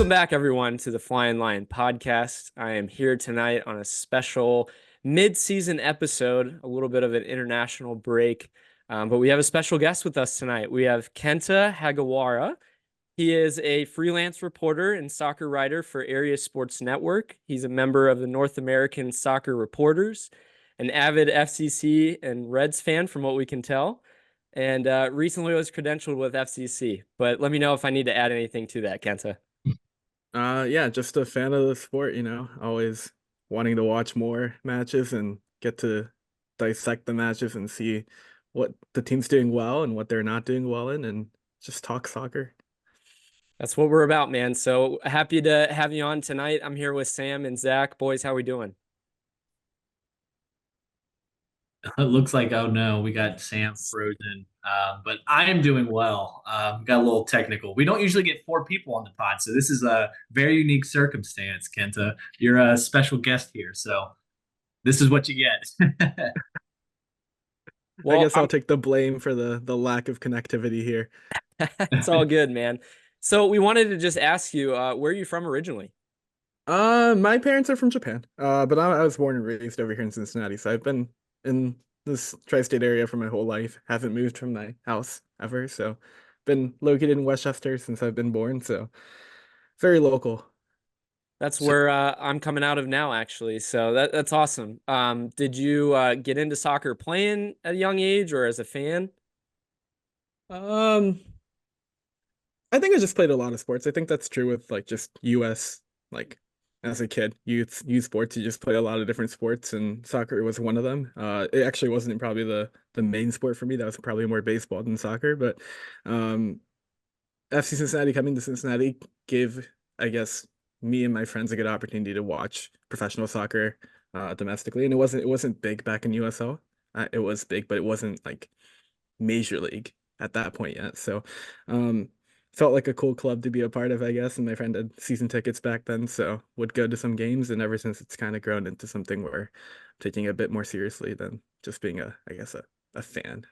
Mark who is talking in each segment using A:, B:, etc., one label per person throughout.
A: Welcome back, everyone, to the Flyin Lion Podcast. I am here tonight on a special mid-season episode, a little bit of an international break, but we have a special guest with us tonight. We have Kenta Hagiwara. He is a freelance reporter and soccer writer for Area Sports Network. He's a member of the North American Soccer Reporters, an avid FCC and Reds fan from what we can tell, and recently was credentialed with FCC. But let me know if I need to add anything to that, Kenta.
B: Yeah, just a fan of the sport, always wanting to watch more matches and get to dissect the matches and see what the team's doing well and what they're not doing well in, and just talk soccer.
A: That's what we're about, man. So happy to have you on tonight. I'm here with Sam and Zach. Boys, how we doing?
C: It looks like, oh no, we got Sam frozen. But I am doing well. Got a little technical. We don't usually get 4 people on the pod, so this is a very unique circumstance, Kenta. You're a special guest here, so this is what you get.
B: I guess I'll take the blame for the lack of connectivity here.
A: It's all good, man. So we wanted to just ask you, where are you from originally?
B: My parents are from Japan, but I was born and raised over here in Cincinnati, so I've been in this tri-state area for my whole life. Haven't moved from my house ever, so been located in Westchester since I've been born, so very local.
A: That's where I'm coming out of now, actually. So that's awesome. Did you get into soccer playing at a young age or as a fan?
B: Um, I think I just played a lot of sports. I think that's true with like just US, like as a kid, youth sports, you just play a lot of different sports, and soccer was one of them. It actually wasn't probably the main sport for me. That was probably more baseball than soccer, but um FC Cincinnati coming to Cincinnati gave, I guess, me and my friends a good opportunity to watch professional soccer domestically, and it wasn't big back in USL. It was big, but it wasn't like major league at that point yet. So, um, felt like a cool club to be a part of, I guess. And my friend had season tickets back then, so would go to some games. And ever since, it's kind of grown into something where I'm taking it a bit more seriously than just being I guess, a fan.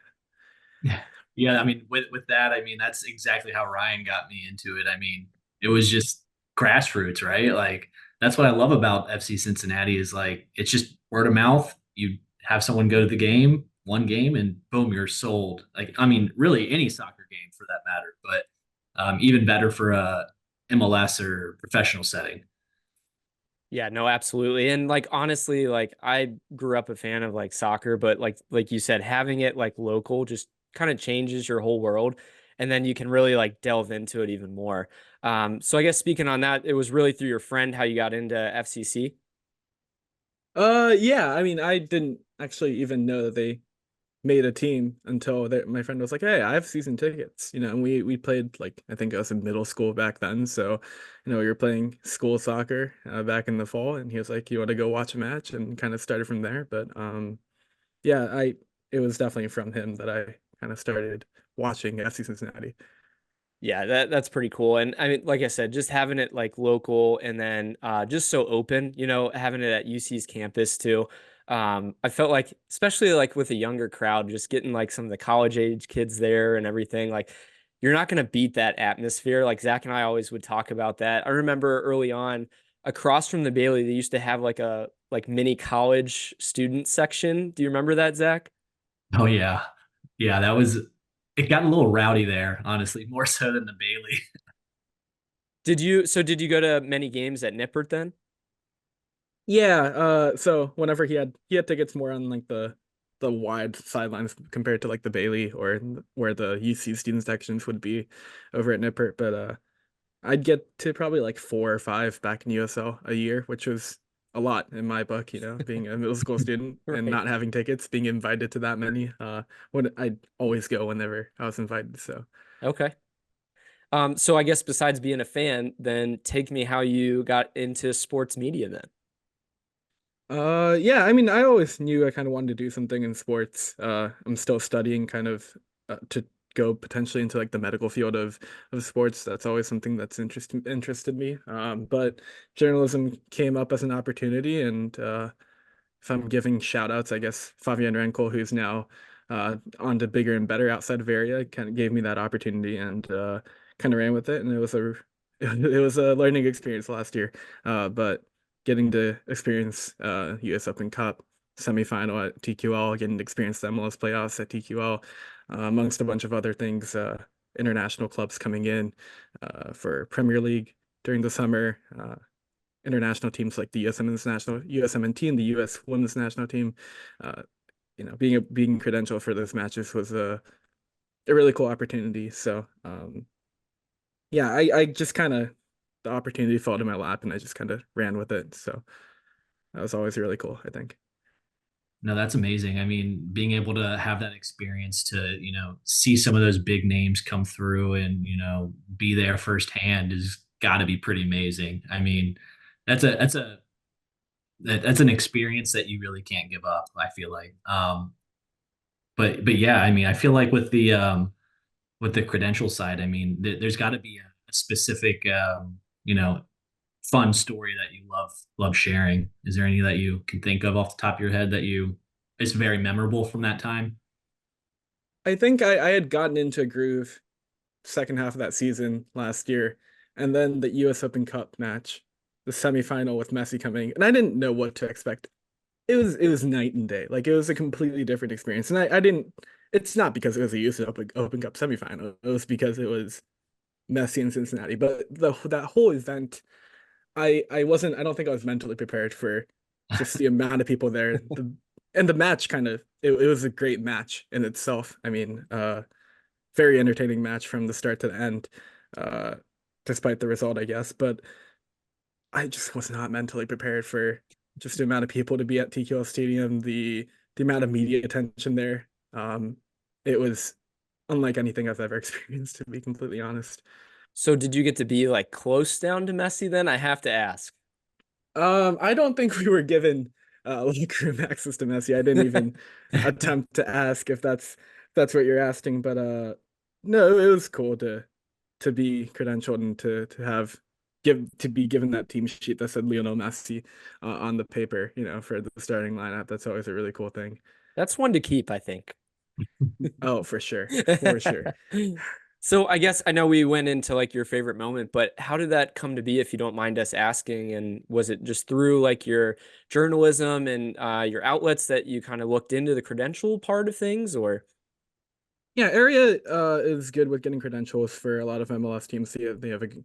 C: Yeah, I mean, with that, I mean, that's exactly how Ryan got me into it. I mean, it was just grassroots, right? Like that's what I love about FC Cincinnati is like it's just word of mouth. You have someone go to the game, one game, and boom, you're sold. Like, I mean, really any soccer game for that matter, but even better for a MLS or professional setting.
A: Yeah, no, absolutely. And like honestly, like I grew up a fan of like soccer, but like you said, having it like local just kind of changes your whole world. And then you can really like delve into it even more. So I guess speaking on that, it was really through your friend how you got into FCC.
B: Yeah, I mean, I didn't actually even know that they made a team until my friend was like, "Hey, I have season tickets," and we played, like, I think I was in middle school back then, so we were playing school soccer back in the fall, and he was like, "You want to go watch a match?" and kind of started from there. But yeah, I it was definitely from him that I kind of started watching FC Cincinnati.
A: Yeah, that's pretty cool. And I mean, like I said, just having it like local and then just so open, having it at UC's campus too. I felt like, especially like with a younger crowd, just getting like some of the college age kids there and everything, like you're not going to beat that atmosphere. Like Zach and I always would talk about that. I remember early on across from the Bailey, they used to have like a like mini college student section. Do you remember that, Zach?
C: Oh yeah, yeah, that was. It got a little rowdy there, honestly, more so than the Bailey.
A: Did you go to many games at Nippert then?
B: Yeah, so whenever he had tickets more on like the wide sidelines compared to like the Bailey or where the UC student sections would be over at Nippert, but I'd get to probably like 4 or 5 back in USL a year, which was a lot in my book, being a middle school student and
A: Right.
B: not having tickets, being invited to that many. When I'd always go whenever I was invited. So,
A: Okay. So I guess besides being a fan, then take me how you got into sports media then.
B: yeah, I mean, I always knew I kind of wanted to do something in sports. I'm still studying kind of to go potentially into like the medical field of sports. That's always something that's interested me. But journalism came up as an opportunity, and if I'm giving shout outs, I guess Fabian Renkel, who's now on to bigger and better outside of area, kind of gave me that opportunity and kind of ran with it. And it was a learning experience last year. But getting to experience US Open Cup semifinal at TQL, getting to experience the MLS playoffs at TQL, amongst a bunch of other things, international clubs coming in for Premier League during the summer, international teams like the USMNT and the US Women's National Team. Uh, being credentialed for those matches was a really cool opportunity. So yeah, I just kind of the opportunity fell to my lap and I just kind of ran with it. So that was always really cool, I think.
C: No, that's amazing. I mean, being able to have that experience to, see some of those big names come through and, be there firsthand is got to be pretty amazing. I mean, that's an experience that you really can't give up, I feel like. But yeah, I mean, I feel like with the credential side, I mean, there's got to be a specific, fun story that you love sharing. Is there any that you can think of off the top of your head that you is very memorable from that time?
B: I think I had gotten into a groove second half of that season last year, and then the US Open Cup match, the semifinal with Messi coming, and I didn't know what to expect. It was night and day. Like it was a completely different experience. And I didn't it's not because it was a US Open Cup semifinal. It was because it was Messi in Cincinnati. But that whole event, I don't think I was mentally prepared for just the amount of people there. And the match kind of it was a great match in itself. I mean, very entertaining match from the start to the end, uh, despite the result, I guess. But I just was not mentally prepared for just the amount of people to be at TQL Stadium, the amount of media attention there. It was unlike anything I've ever experienced, to be completely honest.
A: So did you get to be like close down to Messi then? I have to ask.
B: I don't think we were given locker room access to Messi. I didn't even attempt to ask if that's what you're asking, but no, it was cool to be credentialed and to be given that team sheet that said Lionel Messi on the paper, for the starting lineup. That's always a really cool thing.
A: That's one to keep, I think.
B: Oh, for sure. For sure.
A: So I guess I know we went into like your favorite moment, but how did that come to be, if you don't mind us asking? And was it just through like your journalism and your outlets that you kind of looked into the credential part of things, or?
B: Yeah, area is good with getting credentials for a lot of MLS teams.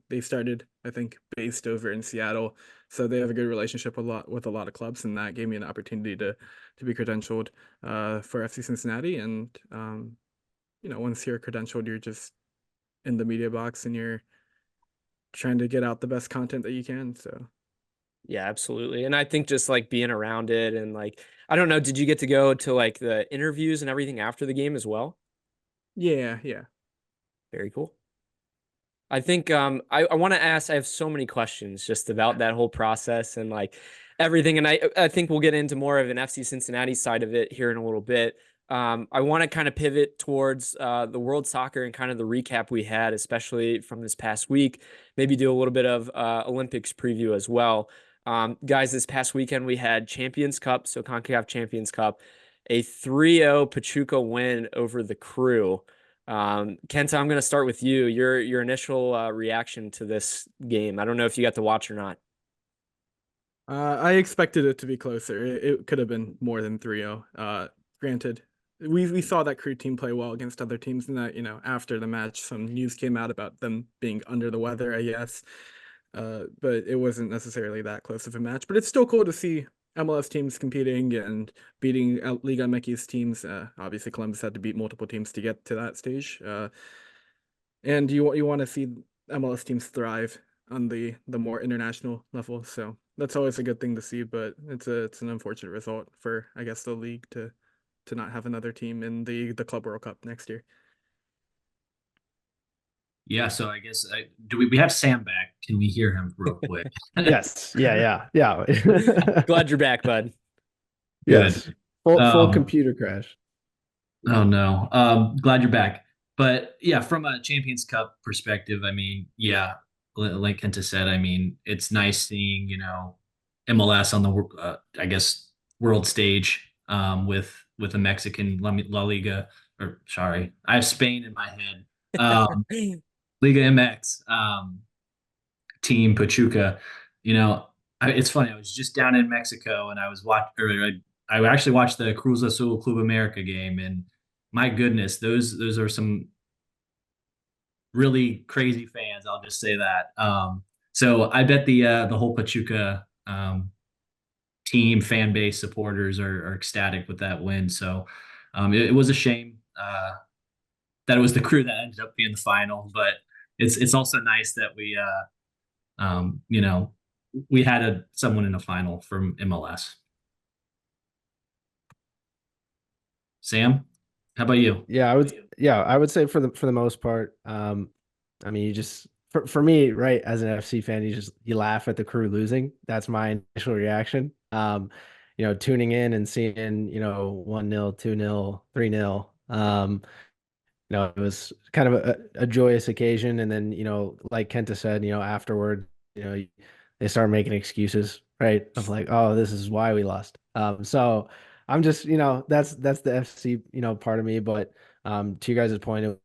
B: They started, I think, based over in Seattle, so they have a good relationship with a lot of clubs, and that gave me an opportunity to be credentialed for FC Cincinnati. And once you're credentialed, you're just in the media box and you're trying to get out the best content that you can. So
A: Yeah, absolutely. And I think just like being around it and like, I don't know, did you get to go to like the interviews and everything after the game as well?
B: yeah, yeah.
A: Very cool. I think I want to ask, I have so many questions just about that whole process and like everything. And I think we'll get into more of an FC Cincinnati side of it here in a little bit. I want to kind of pivot towards the World Soccer and kind of the recap we had, especially from this past week. Maybe do a little bit of Olympics preview as well. Guys, this past weekend we had Champions Cup, so CONCACAF Champions Cup, a 3-0 Pachuca win over the Crew. Kenta, I'm going to start with you. Your initial reaction to this game. I don't know if you got to watch or not.
B: I expected it to be closer. It could have been more than 3-0. Granted, we saw that Crew team play well against other teams, and that after the match, some news came out about them being under the weather, I guess. But it wasn't necessarily that close of a match. But it's still cool to see MLS teams competing and beating Liga MX's teams. Obviously, Columbus had to beat multiple teams to get to that stage. And you want to see MLS teams thrive on the more international level. So that's always a good thing to see. But it's an unfortunate result for, I guess, the league to not have another team in the Club World Cup next year.
C: Yeah, so I guess do we have Sam back? Can we hear him real quick?
D: Yes. Yeah.
A: Glad you're back, bud.
D: Yes.
C: Good.
D: Full computer crash.
C: Oh no. Glad you're back. But yeah, from a Champions Cup perspective, I mean, yeah, like Kenta said, I mean, it's nice seeing, MLS on the I guess world stage with a Mexican La Liga, or sorry, I have Spain in my head. Liga MX. team, Pachuca. It's funny. I was just down in Mexico, and I was I actually watched the Cruz Azul Club America game, and my goodness, those are some really crazy fans. I'll just say that. So I bet the whole Pachuca team, fan base, supporters are ecstatic with that win. So it was a shame that it was the Crew that ended up being the final, but it's also nice that you know, we had someone in a final from MLS. Sam, how about you?
D: Yeah, I would say for the most part, I mean, you just for me, right, as an FC fan, you laugh at the Crew losing. That's my initial reaction. Tuning in and seeing, 1-0, 2-0, 3-0. It was kind of a joyous occasion. And then, like Kenta said, afterward, they start making excuses, right? Of like, oh, this is why we lost. So I'm just, that's the FC, part of me. But to you guys' point of,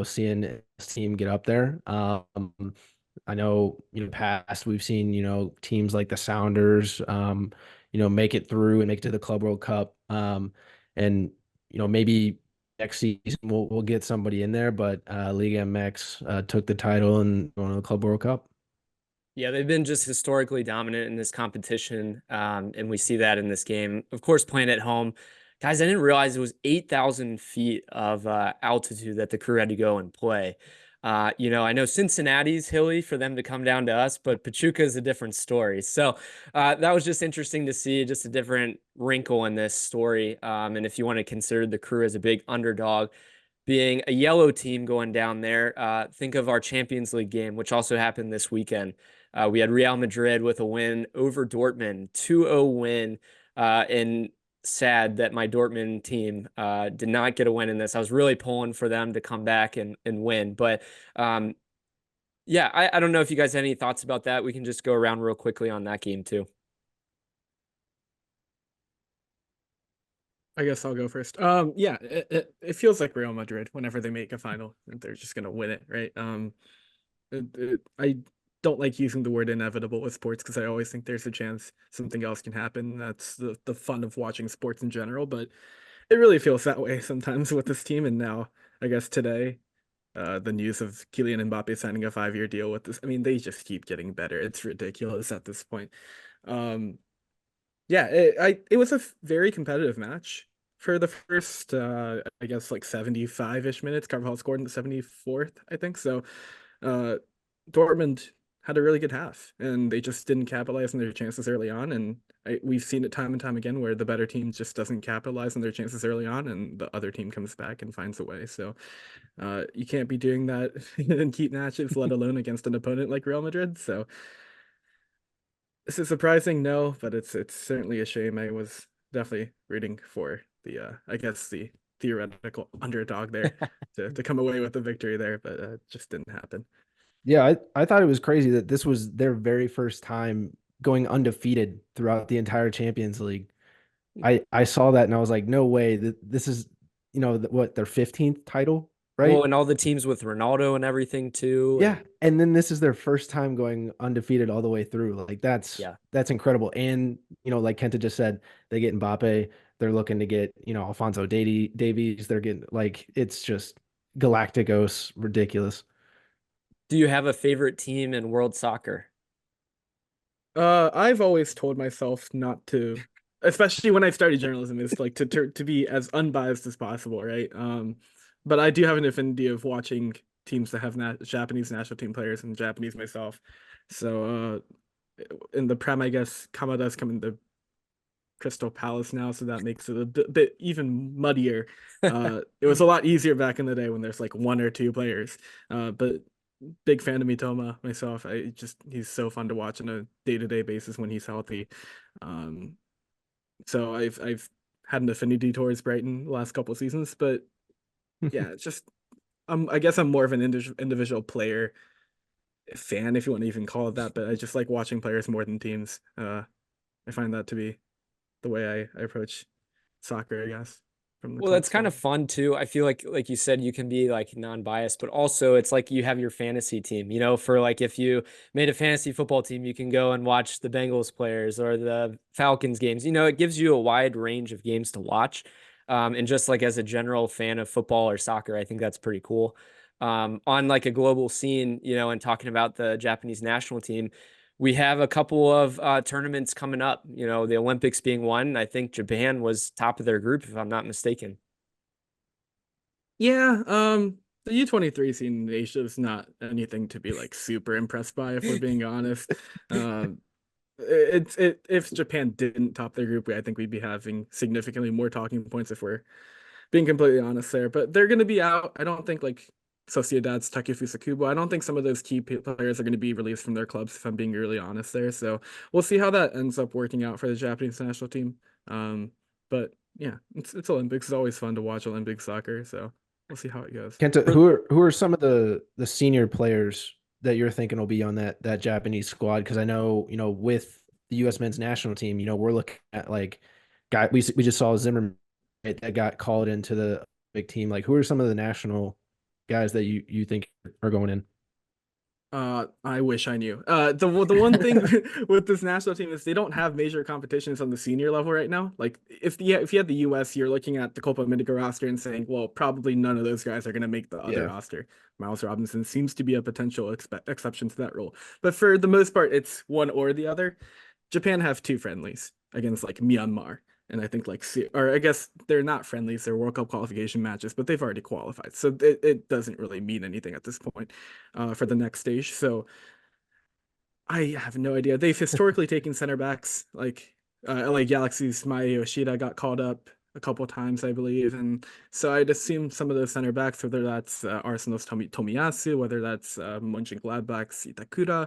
D: seeing this team get up there. I know, past we've seen, teams like the Sounders, make it through and make it to the Club World Cup. And, maybe next season we'll get somebody in there, but Liga MX took the title and won the Club World Cup.
A: Yeah, they've been just historically dominant in this competition, and we see that in this game. Of course, playing at home. Guys, I didn't realize it was 8,000 feet of altitude that the Crew had to go and play. I know Cincinnati's hilly for them to come down to us, but Pachuca is a different story. So that was just interesting to see, just a different wrinkle in this story. And if you want to consider the Crew as a big underdog, being a yellow team going down there, think of our Champions League game, which also happened this weekend. We had Real Madrid with a win over Dortmund, 2-0 win, and sad that my Dortmund team did not get a win in this. I was really pulling for them to come back and win. But yeah, I don't know if you guys have any thoughts about that. We can just go around real quickly on that game too.
B: I guess I'll go first. Yeah, it feels like Real Madrid whenever they make a final, they're just gonna win it, right? I don't like using the word inevitable with sports because I always think there's a chance something else can happen. That's the fun of watching sports in general, but it really feels that way sometimes with this team. And now, I guess today, the news of Kylian Mbappe signing a 5-year deal with this, I mean, they just keep getting better. It's ridiculous at this point. Yeah, it was a very competitive match for the first I guess like 75-ish minutes. Carvajal scored in the 74th, I think. So Dortmund had a really good half, and they just didn't capitalize on their chances early on. And we've seen it time and time again where the better team just doesn't capitalize on their chances early on, and the other team comes back and finds a way. So you can't be doing that in keep matches, let alone against an opponent like Real Madrid. So is it surprising? No, but it's certainly a shame. I was definitely rooting for the I guess the theoretical underdog there to come away with the victory there, but it just didn't happen.
D: Yeah, I thought it was crazy that this was their very first time going undefeated throughout the entire Champions League. I saw that and I was like, no way that this is, what, their 15th title, right?
A: Well, and all the teams with Ronaldo and everything too.
D: Yeah, and then this is their first time going undefeated all the way through. Like that's incredible. And like Kenta just said, they get Mbappe. They're looking to get Alfonso Davies. They're getting like it's just Galacticos, ridiculous.
A: Do you have a favorite team in world soccer?
B: I've always told myself not to, especially when I started journalism, is like to be as unbiased as possible, right? But I do have an affinity of watching teams that have Japanese national team players and Japanese myself. So in the Prem, I guess Kamada's coming to Crystal Palace now, so that makes it a bit even muddier. It was a lot easier back in the day when there's like one or two players. But big fan of Mitoma myself. He's so fun to watch on a day-to-day basis when he's healthy. So I've had an affinity towards Brighton the last couple of seasons, but yeah, it's just I guess I'm more of an individual player fan, if you want to even call it that, but I just like watching players more than teams. I find that to be the way I approach soccer, I guess. from the
A: Well,
B: club
A: that's kind of
B: side.
A: fun too. I feel like you said, you can be like non-biased, but also it's like you have your fantasy team, for like if you made a fantasy football team, you can go and watch the Bengals players or the Falcons games. It gives you a wide range of games to watch. And just like as a general fan of football or soccer, I think that's pretty cool. On like a global scene, and talking about the Japanese national team, we have a couple of tournaments coming up, the Olympics being one. I think Japan was top of their group, if I'm not mistaken.
B: Yeah, the U23 scene in Asia is not anything to be like super impressed by, if we're being honest. Um, if Japan didn't top their group, I think we'd be having significantly more talking points if we're being completely honest there. But they're going to be out. I don't think like Sociedad's Takefusa Kubo. I don't think some of those key players are going to be released from their clubs, if I'm being really honest there. So we'll see how that ends up working out for the Japanese national team. But yeah, it's Olympics. It's always fun to watch Olympic soccer. So we'll see how it goes.
D: Kenta, who are some of the senior players that you're thinking will be on that Japanese squad? Because I know, with the U.S. men's national team, we're looking at like we just saw Zimmerman that got called into the big team. Like, who are some of the national guys that you think are going in?
B: I wish I knew. The one thing with this national team is they don't have major competitions on the senior level right now. Like if you had the US, you're looking at the Copa America roster and saying, well, probably none of those guys are going to make the other roster. Miles Robinson seems to be a potential exception to that rule. But for the most part, it's one or the other. Japan have two friendlies against like Myanmar. And I think or I guess they're not friendlies, they're World Cup qualification matches, but they've already qualified. So it doesn't really mean anything at this point for the next stage. So I have no idea. They've historically taken center backs like LA Galaxy's Maya Yoshida got called up a couple times, I believe. And so I'd assume some of those center backs, whether that's Arsenal's Tomiyasu, whether that's Mönchengladbach's Itakura,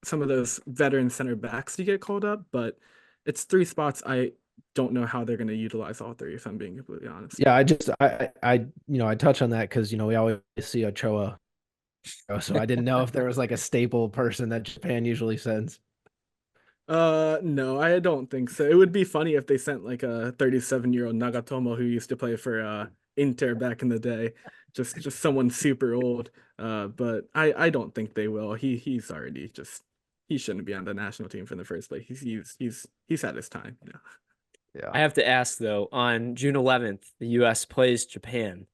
B: some of those veteran center backs to get called up, but it's three spots. I don't know how they're going to utilize all three, if I'm being completely honest.
D: Yeah, I touch on that because we always see Ochoa, so I didn't know if there was like a staple person that Japan usually sends.
B: No, I don't think so. It would be funny if they sent like a 37-year-old Nagatomo who used to play for Inter back in the day, just someone super old. But I don't think they will. He's already he shouldn't be on the national team for the first place. He's had his time.
D: Yeah.
A: I have to ask though, on June 11th, the US plays Japan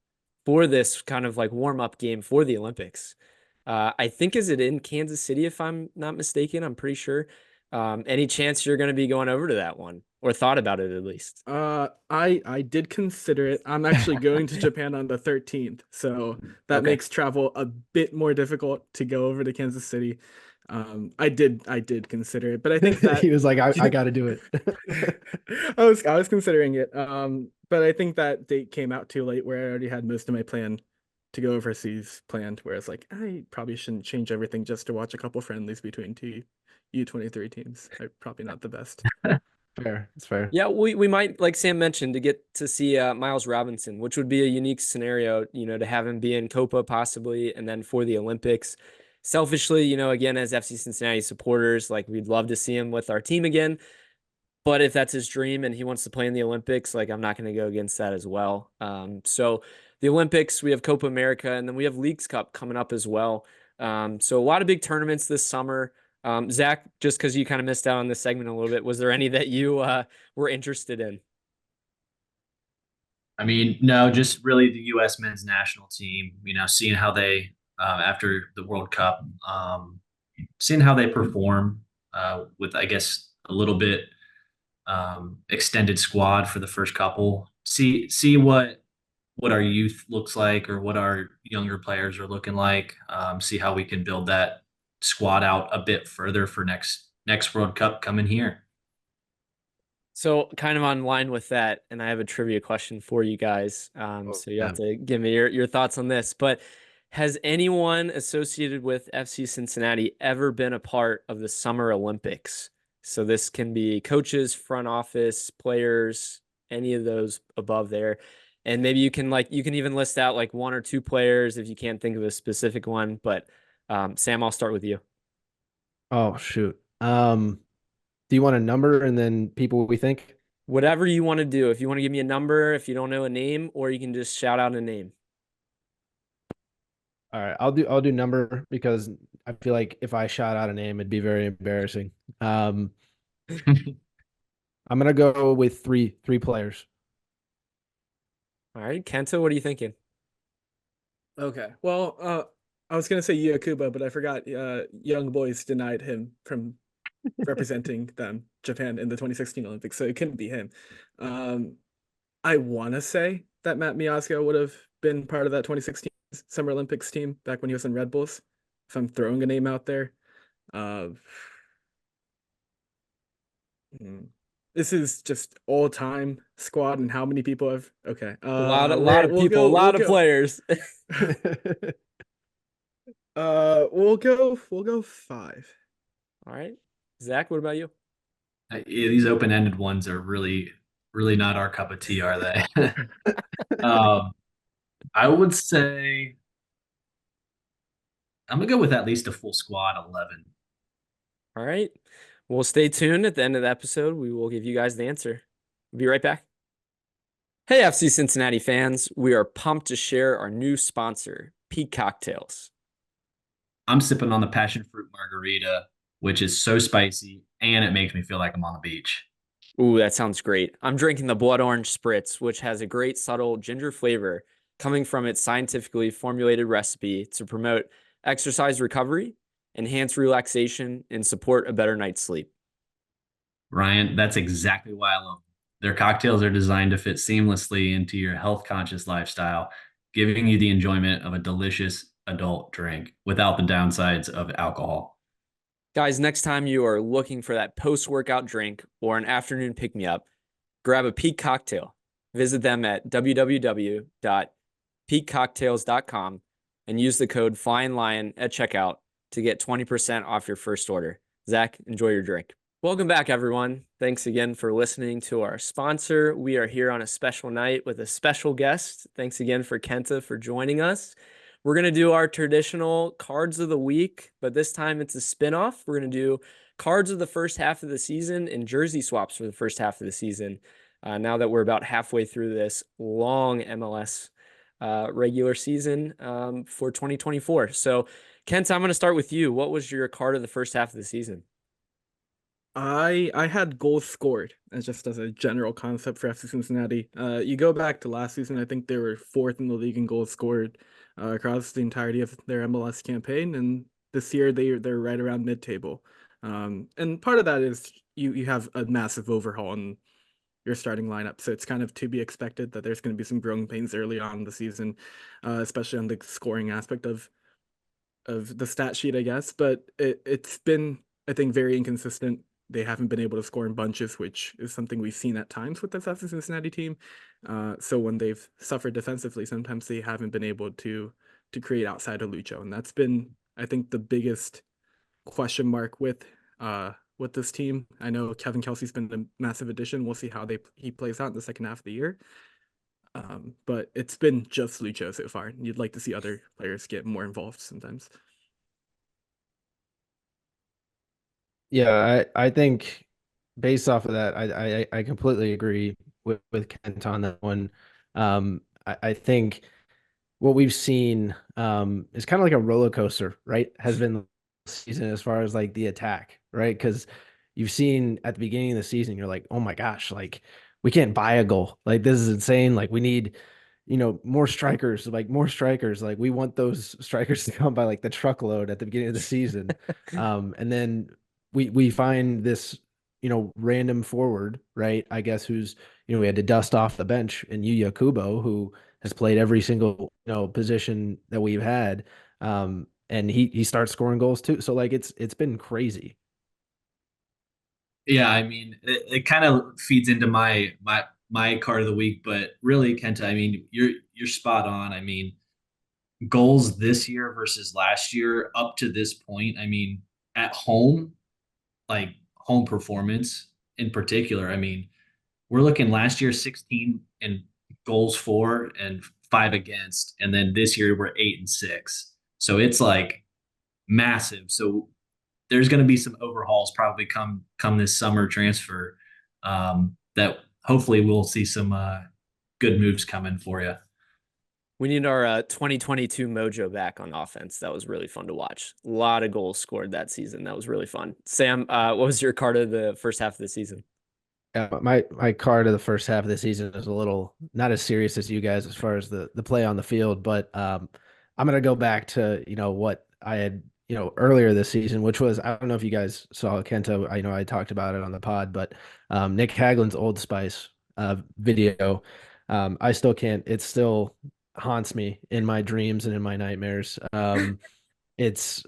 A: for this kind of like warm-up game for the Olympics. I think, is it in Kansas City, if I'm not mistaken? I'm pretty sure. Any chance you're going to be going over to that one, or thought about it at least?
B: I did consider it. I'm actually going to Japan on the 13th, so that makes travel a bit more difficult to go over to Kansas City. I did consider it, but I think that
D: he was like, I got to do it.
B: I was considering it. But I think that date came out too late, where I already had most of my plan to go overseas planned. Whereas like I probably shouldn't change everything just to watch a couple friendlies between two U23 teams. I'm probably not the best.
D: Fair, it's fair.
A: Yeah, we might, like Sam mentioned, to get to see Miles Robinson, which would be a unique scenario, to have him be in Copa possibly, and then for the Olympics. Selfishly, again, as FC Cincinnati supporters, like we'd love to see him with our team again. But if that's his dream and he wants to play in the Olympics, like I'm not going to go against that as well. So the Olympics, we have Copa America, and then we have Leagues Cup coming up as well. So a lot of big tournaments this summer. Zach, just because you kind of missed out on this segment a little bit, was there any that you were interested in?
C: I mean, no, just really the U.S. men's national team, seeing how they, after the World Cup, seeing how they perform with, I guess, a little bit extended squad for the first couple. See what our youth looks like, or what our younger players are looking like. See how we can build that squad out a bit further for next World Cup coming here.
A: So kind of on line with that, and I have a trivia question for you guys. So you have to give me your thoughts on this. But has anyone associated with FC Cincinnati ever been a part of the Summer Olympics? So this can be coaches, front office, players, any of those above there. And maybe you can even list out like one or two players if you can't think of a specific one. But Sam, I'll start with you.
D: Oh shoot. Do you want a number and then people we think?
A: Whatever you want to do. If you want to give me a number, if you don't know a name, or you can just shout out a name.
D: All right, I'll do number because I feel like if I shout out a name, it'd be very embarrassing. I'm gonna go with three players.
A: All right, Kenta, what are you thinking?
B: Okay. Well, I was gonna say Yakuba, but I forgot. Young boys denied him from representing them, Japan, in the 2016 Olympics, so it couldn't be him. Um, I want to say that Matt Miazga would have been part of that 2016 Summer Olympics team back when he was in Red Bulls. If I'm throwing a name out there, uh, hmm. This is just all time squad and how many people have. Okay,
A: A lot of people, a lot of players.
B: We'll go five.
A: All right, Zach, what about you?
C: These open-ended ones are really, really not our cup of tea, are they? I would say I'm gonna go with at least a full squad, 11.
A: All right. Well, stay tuned. At the end of the episode, we will give you guys the answer. We'll be right back. Hey, FC Cincinnati fans. We are pumped to share our new sponsor, Peak Cocktails.
C: I'm sipping on the passion fruit margarita, which is so spicy and it makes me feel like I'm on the beach.
A: Ooh, that sounds great. I'm drinking the Blood Orange Spritz, which has a great subtle ginger flavor coming from its scientifically formulated recipe to promote exercise recovery, enhance relaxation, and support a better night's sleep.
C: Ryan, that's exactly why I love them. Their cocktails are designed to fit seamlessly into your health conscious lifestyle, giving you the enjoyment of a delicious adult drink without the downsides of alcohol.
A: Guys, next time you are looking for that post-workout drink or an afternoon pick-me-up, grab a Peak Cocktail. Visit them at www.peakcocktails.com and use the code Flyin Lion at checkout to get 20% off your first order. Zach, enjoy your drink. Welcome back, everyone. Thanks again for listening to our sponsor. We are here on a special night with a special guest. Thanks again for Kenta for joining us. We're going to do our traditional cards of the week, but this time it's a spinoff. We're going to do cards of the first half of the season and jersey swaps for the first half of the season. Now that we're about halfway through this long MLS regular season for 2024. So, Kent, I'm going to start with you. What was your card of the first half of the season?
B: I had goals scored as just as a general concept for FC Cincinnati. You go back to last season, I think they were fourth in the league in goals scored across the entirety of their MLS campaign, and this year they're right around mid-table. And part of that is you have a massive overhaul in your starting lineup, so it's kind of to be expected that there's going to be some growing pains early on in the season, especially on the scoring aspect of the stat sheet, I guess. But it's been, I think, very inconsistent. They haven't been able to score in bunches, which is something we've seen at times with the FC Cincinnati team. So when they've suffered defensively, sometimes they haven't been able to create outside of Lucho, and that's been, I think, the biggest question mark with this team. I know Kevin Kelsey's been a massive addition. We'll see how he plays out in the second half of the year. But it's been just Lucho so far. You'd like to see other players get more involved sometimes.
D: Yeah, I think based off of that, I completely agree with Kent on that one. I think what we've seen is kind of like a roller coaster, right? Has been the season as far as like the attack, right? Because you've seen at the beginning of the season, you're like, oh my gosh, like we can't buy a goal. Like this is insane. Like we need, more strikers, like more strikers. Like we want those strikers to come by like the truckload at the beginning of the season. And then we find this, random forward, right? I guess who's, we had to dust off the bench in Yuya Kubo, who has played every single, position that we've had. And he starts scoring goals too. So like it's been crazy.
C: Yeah, I mean, it kind of feeds into my card of the week, but really, Kenta, I mean, you're spot on. I mean, goals this year versus last year up to this point. I mean, at home, like home performance in particular. I mean, we're looking last year 16 and goals for and 5 against, and then this year we're 8 and 6. So it's like massive. So there's going to be some overhauls probably come this summer transfer that hopefully we'll see some good moves coming for you.
A: We need our 2022 mojo back on offense. That was really fun to watch. A lot of goals scored that season. That was really fun. Sam, what was your card of the first half of the season?
D: Yeah, my card of the first half of the season is a little not as serious as you guys as far as the play on the field, but I'm gonna go back to what I had earlier this season, which was, I don't know if you guys saw Kenta. I know I talked about it on the pod, but Nick Haglin's Old Spice video. I still can't. It still haunts me in my dreams and in my nightmares. It's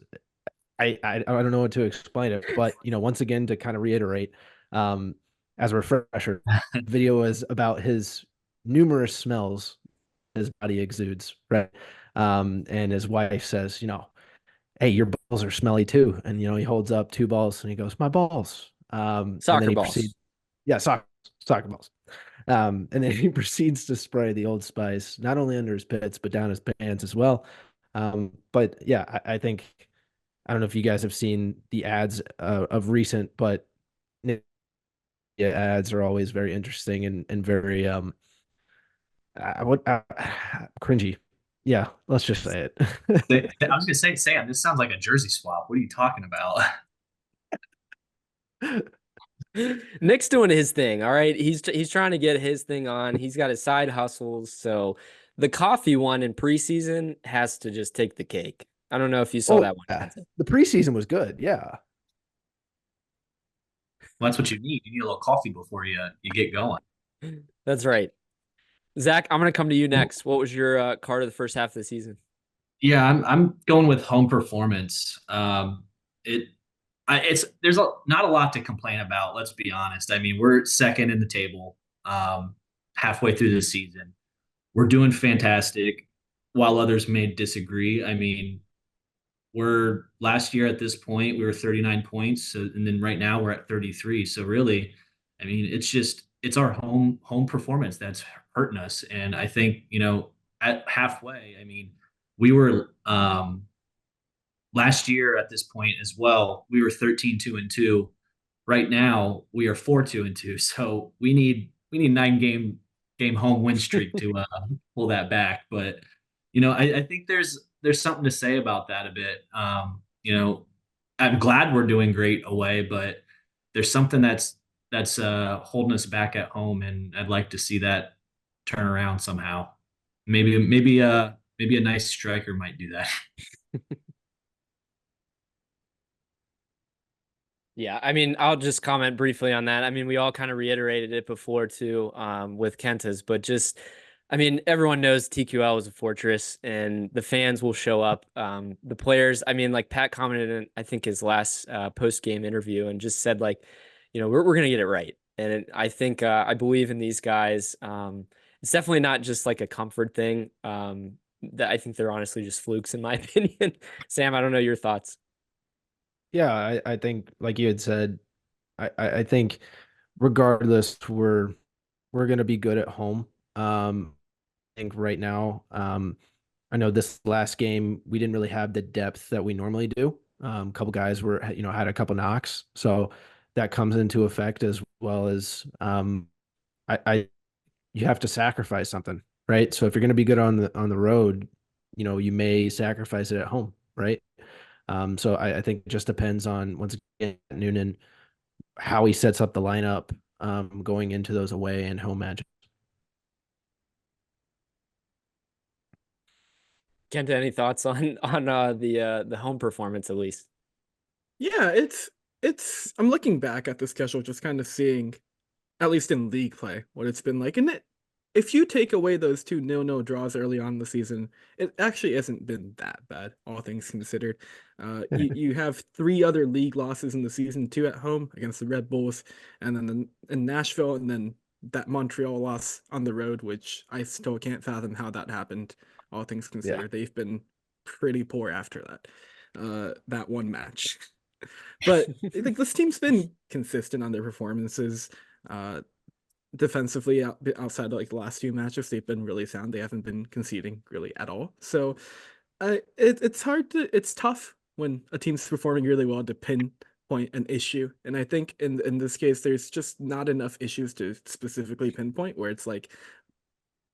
D: I don't know what to explain it, but once again, to kind of reiterate, um, as a refresher, the video is about his numerous smells his body exudes, right? And his wife says, hey, your balls are smelly too. And he holds up two balls and he goes, my balls. And then
A: Soccer
D: he
A: balls.
D: proceeds, yeah, soccer balls. And then he proceeds to spray the Old Spice not only under his pits but down his pants as well. But yeah, I think, I don't know if you guys have seen the ads of recent, but yeah, ads are always very interesting and very cringy. Yeah, let's just say it.
C: I was gonna say, Sam, this sounds like a jersey swap. What are you talking about?
A: Nick's doing his thing. All right. He's trying to get his thing on. He's got his side hustles. So the coffee one in preseason has to just take the cake. I don't know if you saw that one.
D: Yeah. The preseason was good. Yeah.
C: Well, that's what you need. You need a little coffee before you get going.
A: That's right. Zach, I'm going to come to you next. What was your card of the first half of the season?
C: Yeah, I'm going with home performance. There's not a lot to complain about. Let's be honest. I mean, we're second in the table, halfway through the season. We're doing fantastic, while others may disagree. I mean, we're last year at this point we were 39 points, and then right now we're at 33. So really, I mean, it's our home performance that's hurting us. And I think at halfway, I mean, we were last year at this point as well. We were 13-2-2. Right now we are 4-2-2. So we need 9 game home win streak to pull that back. But I think there's something to say about that a bit. I'm glad we're doing great away, but there's something that's holding us back at home, and I'd like to see that turn around somehow. Maybe a nice striker might do that.
A: Yeah, I mean, I'll just comment briefly on that. I mean, we all kind of reiterated it before too, with Kenta's, but just, I mean, everyone knows TQL is a fortress and the fans will show up. The players, I mean, like Pat commented in, I think his last post-game interview, and just said like, we're going to get it right. And I think, I believe in these guys. It's definitely not just like a comfort thing. That I think they're honestly just flukes in my opinion. Sam, I don't know your thoughts.
D: Yeah, I think like you had said, I think regardless, we're gonna be good at home. I think right now, I know this last game we didn't really have the depth that we normally do. A couple guys were had a couple knocks, so that comes into effect, as well as I you have to sacrifice something, right? So if you're gonna be good on the road, you may sacrifice it at home, right? So I think it just depends on, once again, Noonan, how he sets up the lineup going into those away and home matches.
A: Kenta, any thoughts on the home performance at least?
B: Yeah, it's I'm looking back at the schedule, just kind of seeing, at least in league play, what it's been like. And if you take away those 2 0-0 draws early on in the season, it actually hasn't been that bad, all things considered. You have 3 other league losses in the season, 2 at home against the Red Bulls, and then in Nashville, and then that Montreal loss on the road, which I still can't fathom how that happened, all things considered. They've been pretty poor after that one match. But I think this team's been consistent on their performances. Defensively, outside of like the last 2 matches, they've been really sound. They haven't been conceding really at all. So it's tough when a team's performing really well to pin pinpoint an issue. And I think in this case, there's just not enough issues to specifically pinpoint where it's like,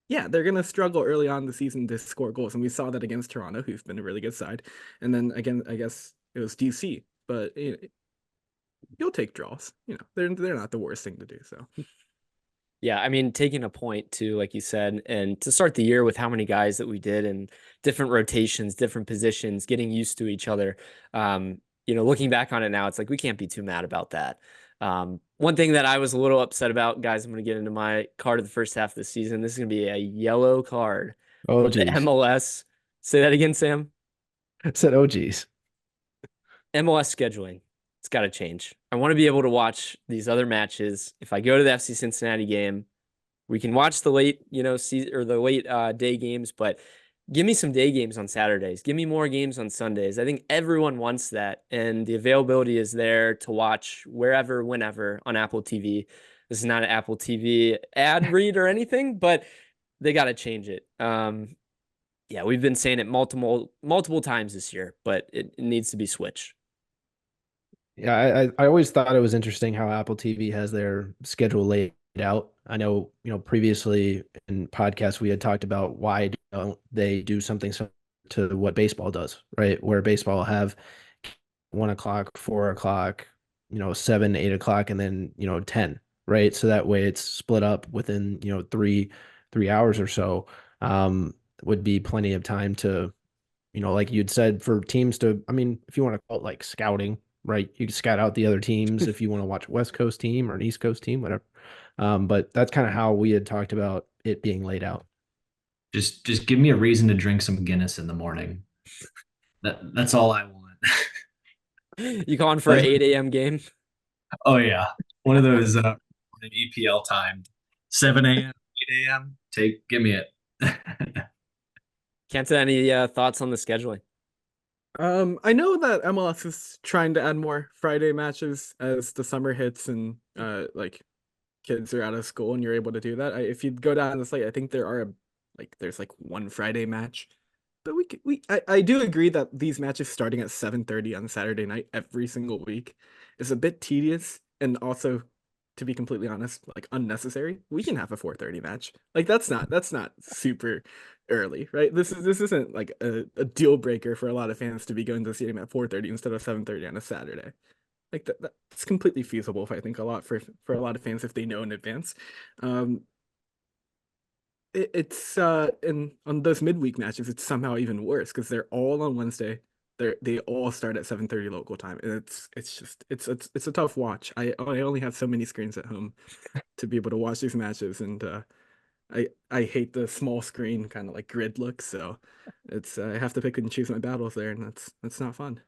B: yeah, they're going to struggle early on in the season to score goals. And we saw that against Toronto, who's been a really good side. And then again, I guess it was DC, but you'll take draws. They're not the worst thing to do. So.
A: Yeah, I mean, taking a point too, like you said, and to start the year with how many guys that we did and different rotations, different positions, getting used to each other. Looking back on it now, it's like we can't be too mad about that. One thing that I was a little upset about, guys, I'm going to get into my card of the first half of the season. This is going to be a yellow card.
D: Oh,
A: the
D: geez.
A: MLS. Say that again, Sam.
D: I said, oh, geez.
A: MLS scheduling. It's got to change. I want to be able to watch these other matches. If I go to the FC Cincinnati game, we can watch the late, day games, but give me some day games on Saturdays. Give me more games on Sundays. I think everyone wants that, and the availability is there to watch wherever, whenever on Apple TV. This is not an Apple TV ad read or anything, but they got to change it. Yeah, we've been saying it multiple times this year, but it needs to be switched.
D: Yeah, I always thought it was interesting how Apple TV has their schedule laid out. I know, previously in podcasts we had talked about why don't they do something similar to what baseball does, right? Where baseball will have 1 o'clock, 4 o'clock, 7, 8 o'clock, and then 10, right? So that way it's split up within 3 hours or so. Would be plenty of time to, like you'd said, for teams to, I mean, if you want to call it like scouting, right? You can scout out the other teams if you want to watch a West Coast team or an East Coast team, whatever. But that's kind of how we had talked about it being laid out.
C: Just give me a reason to drink some Guinness in the morning. That's all I want.
A: You calling for an 8 a.m. game?
C: Oh yeah, one of those an EPL timed 7 a.m., 8 a.m. Give me it.
B: Kenta,
A: any thoughts on the scheduling?
B: I know that MLS is trying to add more Friday matches as the summer hits and like kids are out of school and you're able to do that. If you go down the site, I think there's like one Friday match. But I do agree that these matches starting at 7:30 on Saturday night every single week is a bit tedious and also, to be completely honest, like unnecessary. We can have a 4:30 match. Like that's not super early, right? This isn't like a deal breaker for a lot of fans to be going to the stadium at 4:30 instead of 7:30 on a Saturday. Like that's completely feasible, I think, a lot for a lot of fans if they know in advance. It's and on those midweek matches, it's somehow even worse because they're all on Wednesday. They all start at 7:30 local time, and it's a tough watch. I only have so many screens at home to be able to watch these matches, and I hate the small screen kind of like grid look. So it's I have to pick and choose my battles there, and that's not fun.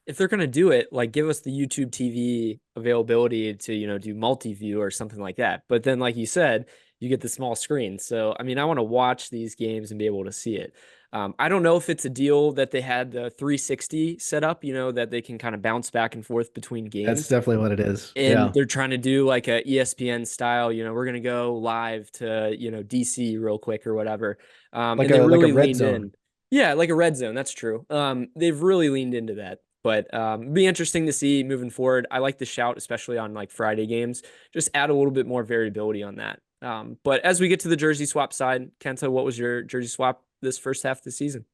A: If they're going to do it, like give us the YouTube TV availability to, do multi-view or something like that. But then, like you said, you get the small screen. So, I mean, I want to watch these games and be able to see it. I don't know if it's a deal that they had the 360 set up, that they can kind of bounce back and forth between games.
D: That's definitely what it is.
A: And they're trying to do like a ESPN style, we're going to go live to, DC real quick or whatever.
D: Like and they really like a red zone.
A: In. Yeah, like a red zone. That's true. They've really leaned into that. But it'd be interesting to see moving forward. I like the shout, especially on like Friday games. Just add a little bit more variability on that. But as we get to the jersey swap side, Kenta, what was your jersey swap this first half of the season?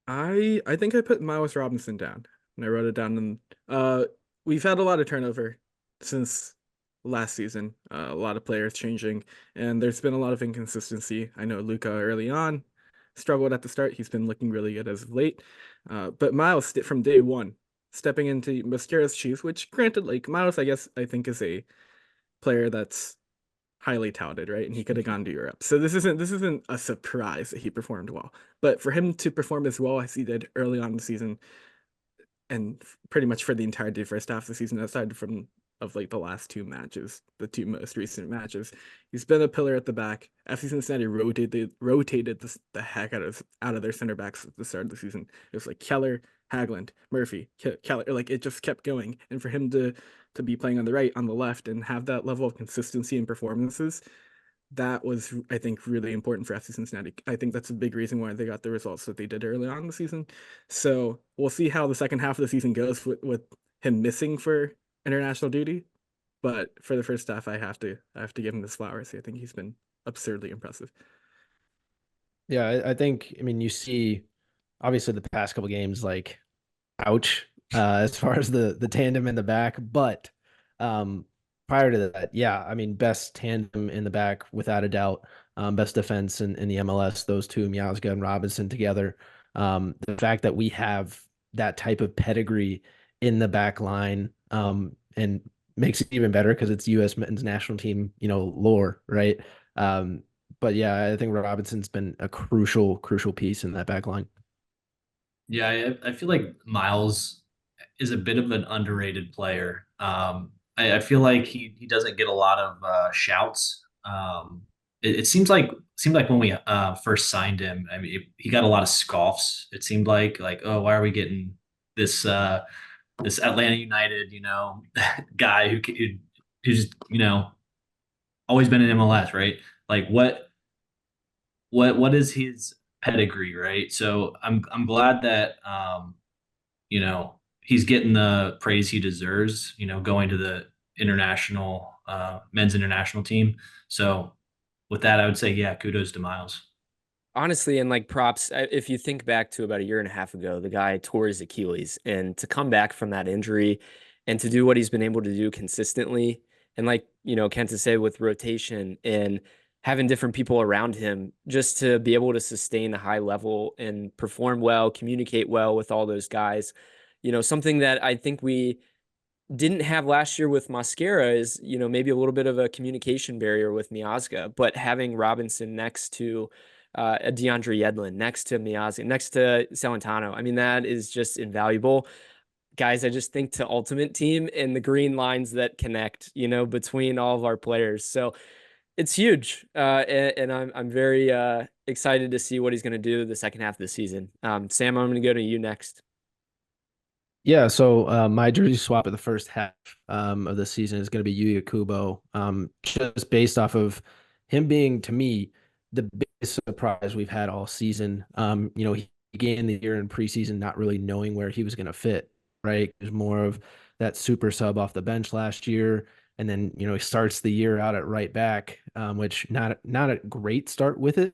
B: I think I put Miles Robinson down, and I wrote it down. And we've had a lot of turnover since last season. A lot of players changing, and there's been a lot of inconsistency. I know Luka early on struggled at the start. He's been looking really good as of late. But Miles, from day one, stepping into Mosquera's shoes, which granted, like Miles, I think is a player that's highly touted, right? And he could have gone to Europe. So this isn't a surprise that he performed well. But for him to perform as well as he did early on in the season, and pretty much for the entirety of the first half of the season, aside from like the last two matches, the two most recent matches, he's been a pillar at the back. FC Cincinnati rotated the heck out of their center backs at the start of the season. It was like Keller, Haglund, Murphy, Keller, like it just kept going. And for him to be playing on the right, on the left, and have that level of consistency in performances, that was, I think, really important for FC Cincinnati. I think that's a big reason why they got the results that they did early on in the season. So we'll see how the second half of the season goes with him missing for international duty. But for the first half, I have to give him his flowers. I think he's been absurdly impressive.
D: Yeah, I think, I mean, you see obviously the past couple games, like, ouch, as far as the tandem in the back. But prior to that, yeah, I mean, best tandem in the back without a doubt. Best defense in the MLS, those two, Miazga and Robinson together. The fact that we have that type of pedigree in the back line, and makes it even better because it's U.S. men's national team, lore, right? But yeah, I think Robinson's been a crucial piece in that back line.
C: Yeah, I feel like Miles is a bit of an underrated player. I feel like he doesn't get a lot of shouts. It seemed like when we first signed him, I mean, he got a lot of scoffs. It seemed like, oh, why are we getting this this Atlanta United, guy who's always been in MLS, right? Like what is his pedigree, right? So I'm glad that he's getting the praise he deserves, going to the international men's international team. So with that, I would say, yeah, kudos to Miles.
A: Honestly, and like props, if you think back to about a year and a half ago, the guy tore his Achilles, and to come back from that injury and to do what he's been able to do consistently, and like, Kenta said, with rotation and having different people around him, just to be able to sustain a high level and perform well, communicate well with all those guys, something that I think we didn't have last year with Mascara is, maybe a little bit of a communication barrier with Miazga, but having Robinson next to a DeAndre Yedlin, next to Miazga, next to Celentano, I mean, that is just invaluable. Guys, I just think to Ultimate Team and the green lines that connect, between all of our players. So it's huge. And I'm very excited to see what he's going to do the second half of the season. Sam, I'm going to go to you next.
D: Yeah, so my jersey swap of the first half of the season is going to be Yuya Kubo, just based off of him being, to me, the biggest surprise we've had all season. He began the year in preseason not really knowing where he was going to fit, right? It was more of that super sub off the bench last year, and then he starts the year out at right back, which not a great start with it.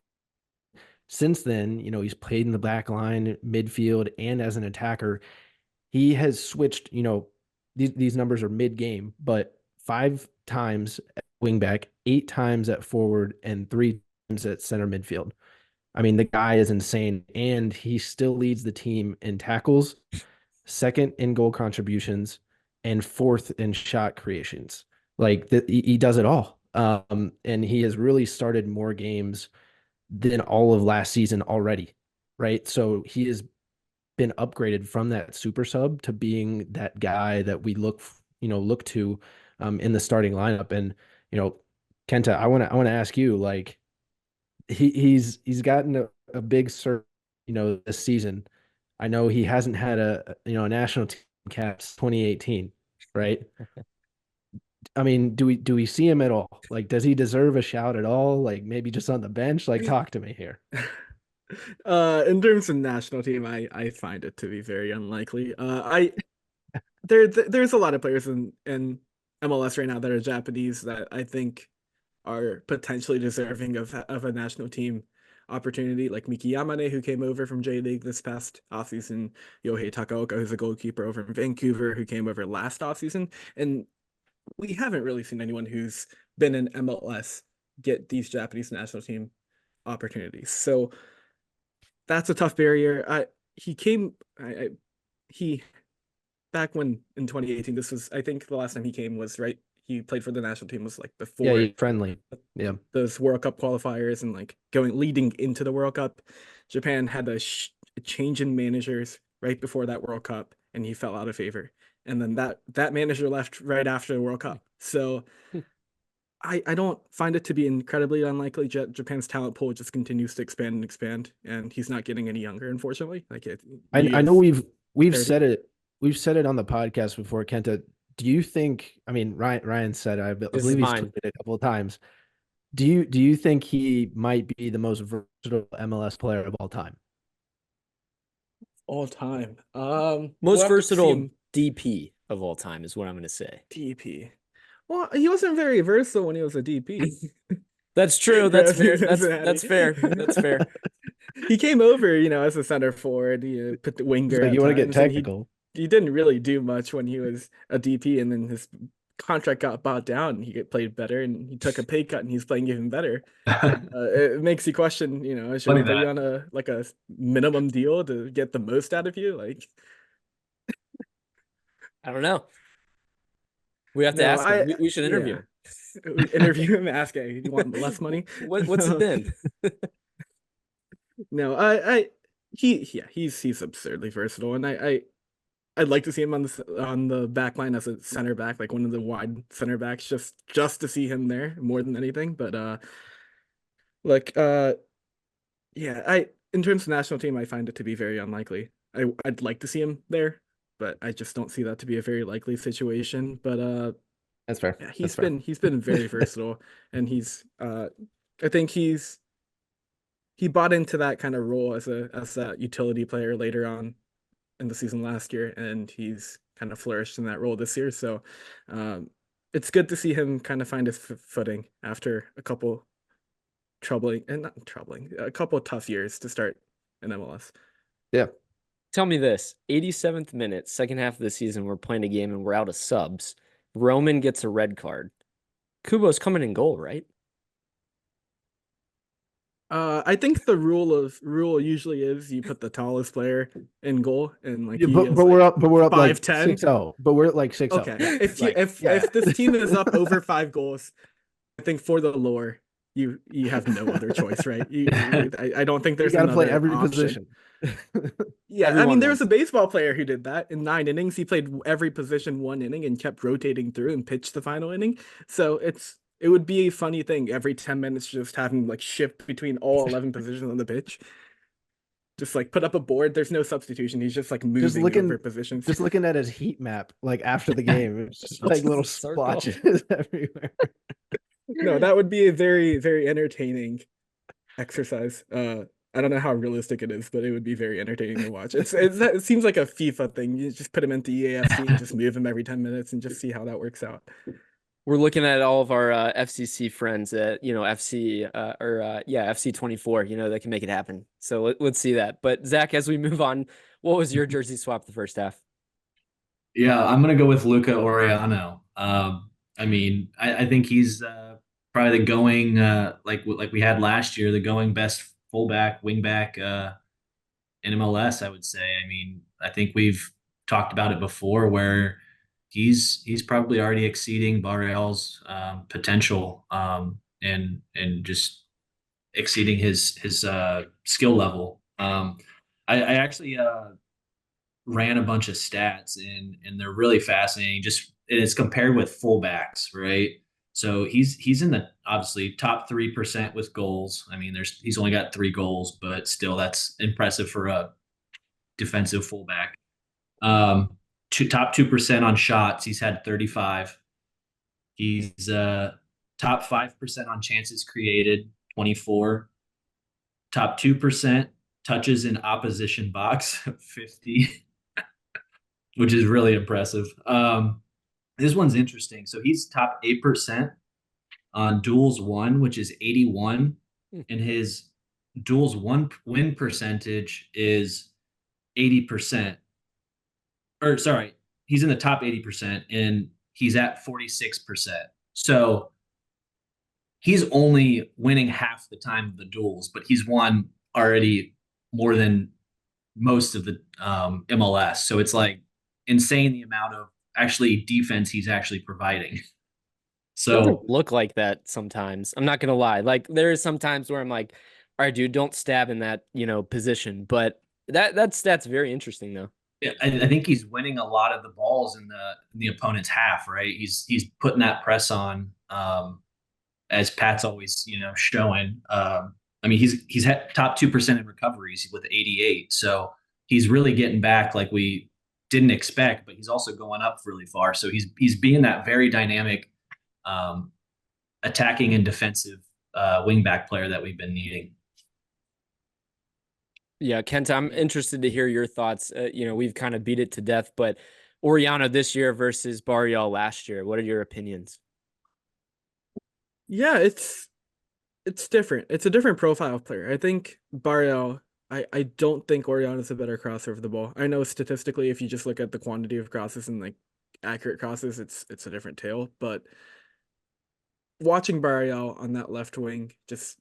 D: Since then, he's played in the back line, midfield, and as an attacker. He has switched, these numbers are mid-game, but 5 times at wingback, 8 times at forward, and 3 times at center midfield. I mean, the guy is insane, and he still leads the team in tackles, second in goal contributions, and 4th in shot creations. Like, he does it all. And he has really started more games than all of last season already, right? So he is been upgraded from that super sub to being that guy that we look to in the starting lineup. And Kenta, I want to ask you, like, he's gotten a big cert this season. I know he hasn't had a national team cap 2018, right? I mean, do we see him at all? Like, does he deserve a shout at all? Like, maybe just on the bench? Like, talk to me here.
B: In terms of national team, I find it to be very unlikely. There's a lot of players in MLS right now that are Japanese that I think are potentially deserving of a national team opportunity, like Miki Yamane, who came over from J League this past offseason, Yohei Takaoka, who's a goalkeeper over in Vancouver, who came over last offseason. And we haven't really seen anyone who's been in MLS get these Japanese national team opportunities. So that's a tough barrier. He back when in 2018, this was, I think the last time he came was right. He played for the national team was like before
D: friendly. Yeah.
B: Those World Cup qualifiers and like leading into the World Cup. Japan had a change in managers right before that World Cup, and he fell out of favor. And then that manager left right after the World Cup. So I don't find it to be incredibly unlikely. Japan's talent pool just continues to expand, and he's not getting any younger, unfortunately. Like
D: I know we've said it on the podcast before, Kenta. Do you think? I mean, Ryan said I believe he's tweeted it a couple of times. Do you think he might be the most versatile MLS player of all time?
B: All time.
A: Most versatile DP. of all time is what I'm going to say.
B: DP. Well, he wasn't very versatile when he was a DP.
A: That's true. That's fair. That's fair. That's fair.
B: He came over, as a center forward. He put the winger.
D: Like, you want to get
B: times, and
D: technical.
B: He didn't really do much when he was a DP, and then his contract got bought down. And he played better, and he took a pay cut, and he's playing even better. It makes you question, should we put you on a minimum deal to get the most out of you? Like,
A: I don't know. We have to ask him. We should interview him.
B: Interview him, ask him, you want less money?
A: What's it been?
B: No, he's absurdly versatile, and I'd like to see him on the back line as a center back, like one of the wide center backs, just to see him there more than anything. But in terms of national team, I find it to be very unlikely. I'd like to see him there, but I just don't see that to be a very likely situation. But
D: that's fair.
B: Yeah, he's been very versatile, and I think he bought into that kind of role as that utility player later on in the season last year, and he's kind of flourished in that role this year. So it's good to see him kind of find his footing after a couple tough years to start in MLS.
D: Yeah.
A: Tell me this, 87th minute, second half of the season, we're playing a game and we're out of subs. Roman gets a red card. Kubo's coming in goal, right?
B: I think the rule usually is you put the tallest player in goal, and
D: but we're up
B: 5'10",
D: 6-0. But we're at 6-0.
B: Okay, if this team is up over 5 goals, I think for the lore, you have no other choice, right? I don't think there's
D: got to play every
B: option.
D: position.
B: Yeah, I mean, there was a baseball player who did that in 9 innings. He played every position 1 inning and kept rotating through and pitched the final inning. So it would be a funny thing every 10 minutes just having shift between all 11 positions on the pitch. Just put up a board. There's no substitution. He's just moving over positions.
D: Just looking at his heat map after the game, it's just little splotches everywhere.
B: No, that would be a very, very entertaining exercise. I don't know how realistic it is, but it would be very entertaining to watch. It seems like a FIFA thing. You just put him into EAFC and just move him every 10 minutes and just see how that works out.
A: We're looking at all of our FCC friends at FC 24. That can make it happen. So let's see that. But Zach, as we move on, what was your jersey swap the first half?
C: Yeah, I'm gonna go with Luca Oriano. I think he's probably the going like we had last year, the going best fullback, wingback in MLS. I would say. I mean, I think we've talked about it before, where he's probably already exceeding Barreal's potential and just exceeding his skill level. I actually ran a bunch of stats and they're really fascinating. It's compared with fullbacks, right? So he's in the obviously top 3% with goals. I mean, he's only got 3 goals, but still that's impressive for a defensive fullback. Top 2% on shots. He's had 35. He's top 5% on chances created, 24. Top 2% touches in opposition box, 50, which is really impressive. This one's interesting. So he's top 8% on duels won, which is 81, and his duels win percentage is 80%. Or sorry, he's in the top 80% and he's at 46%. So he's only winning half the time of the duels, but he's won already more than most of the MLS. So it's insane the amount of actually defense he's actually providing. So
A: it doesn't look like that sometimes. I'm not gonna lie. There is some times where I'm like, all right, dude, don't stab in that position. But that's very interesting though.
C: Yeah, I think he's winning a lot of the balls in the opponent's half, right? He's putting that press on, as Pat's always showing. I mean, he's had top 2% in recoveries with 88, so he's really getting back like we didn't expect, but he's also going up really far. So he's being that very dynamic, attacking and defensive wingback player that we've been needing.
A: Yeah, Kenta, I'm interested to hear your thoughts. We've kind of beat it to death, but Oriano this year versus Barrial last year. What are your opinions?
B: Yeah, it's different. It's a different profile of player. I think Barrial, I don't think Oriana's a better crosser of the ball. I know statistically, if you just look at the quantity of crosses and like accurate crosses, it's a different tale. But watching Barrial on that left wing just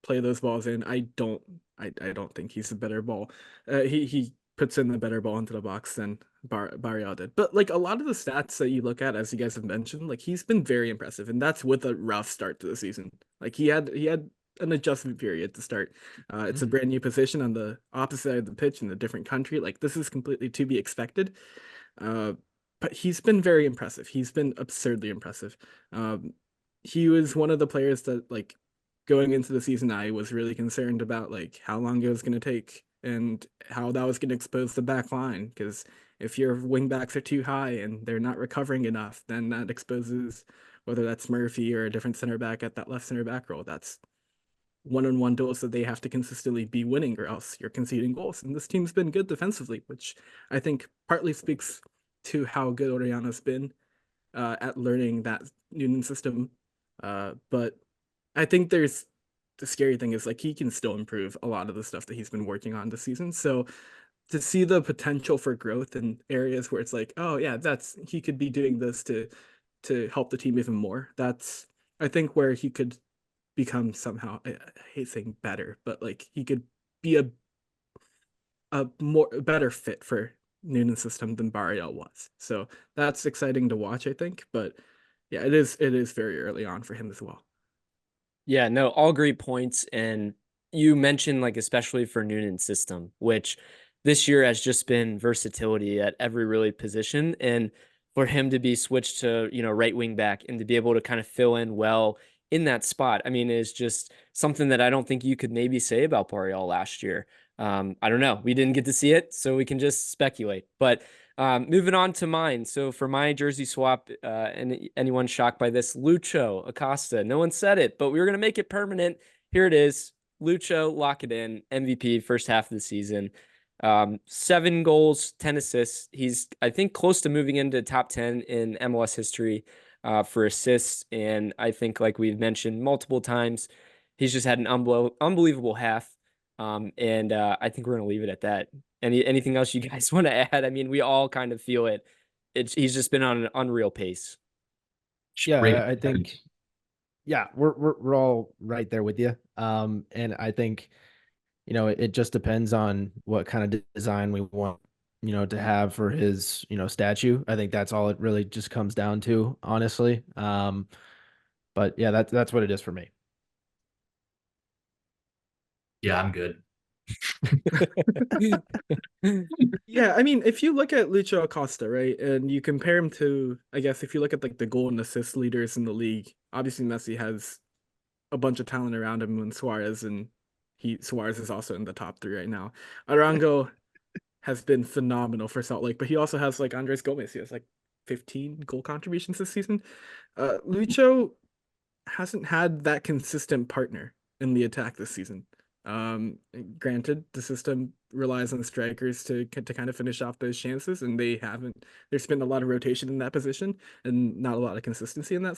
B: play those balls in, I don't think he's a better ball. He puts in the better ball into the box than Barrial did. But like a lot of the stats that you look at, as you guys have mentioned, like he's been very impressive, and that's with a rough start to the season. Like he had an adjustment period to start. It's a brand new position on the opposite side of the pitch in a different country. Like this is completely to be expected. Uh, but he's been very impressive. He's been absurdly impressive. He was one of the players that like going into the season, I was really concerned about like how long it was going to take and how that was going to expose the back line. Because if your wing backs are too high and they're not recovering enough, then that exposes whether that's Murphy or a different center back at that left center back role. That's one-on-one duels that they have to consistently be winning, or else you're conceding goals. And this team's been good defensively, which I think partly speaks to how good Oriana's been at learning that Noonan system. But I think there's the scary thing is like he can still improve a lot of the stuff that he's been working on this season. So to see the potential for growth in areas where it's like, oh yeah, that's he could be doing this to help the team even more. That's I think where he could become somehow I hate saying better, but like he could be a better fit for Noonan's system than Barriel was. So that's exciting to watch, I think. But yeah, it is very early on for him as well.
A: Yeah, no, all great points. And you mentioned like especially for Noonan's system, which this year has just been versatility at every really position. And for him to be switched to, right wing back and to be able to kind of fill in well in that spot, I mean, is just something that I don't think you could maybe say about Barrial last year. I don't know. We didn't get to see it, so we can just speculate. But moving on to mine. So for my jersey swap, and anyone shocked by this, Lucho Acosta. No one said it, but we were going to make it permanent. Here it is. Lucho, lock it in. MVP first half of the season. 7 goals, 10 assists. He's, I think, close to moving into top 10 in MLS history for assists. And I think, like we've mentioned multiple times, he's just had an unbelievable half. And I think we're going to leave it at that. Anything else you guys want to add? I mean, we all kind of feel it. He's just been on an unreal pace.
D: Yeah, I think, yeah, we're all right there with you. And I think, it just depends on what kind of design we want, to have for his, statue. I think that's all it really just comes down to, honestly. But yeah, that's what it is for me.
C: Yeah, I'm good.
B: Yeah, I mean, if you look at Lucho Acosta, right, and you compare him to, I guess, if you look at like the goal and assist leaders in the league, obviously Messi has a bunch of talent around him, and Suarez is also in the top 3 right now. Arango has been phenomenal for Salt Lake, but he also has like Andres Gomez. He has like 15 goal contributions this season. Lucho hasn't had that consistent partner in the attack this season. Granted, the system relies on strikers to kind of finish off those chances, and they haven't. There's been a lot of rotation in that position, and not a lot of consistency in that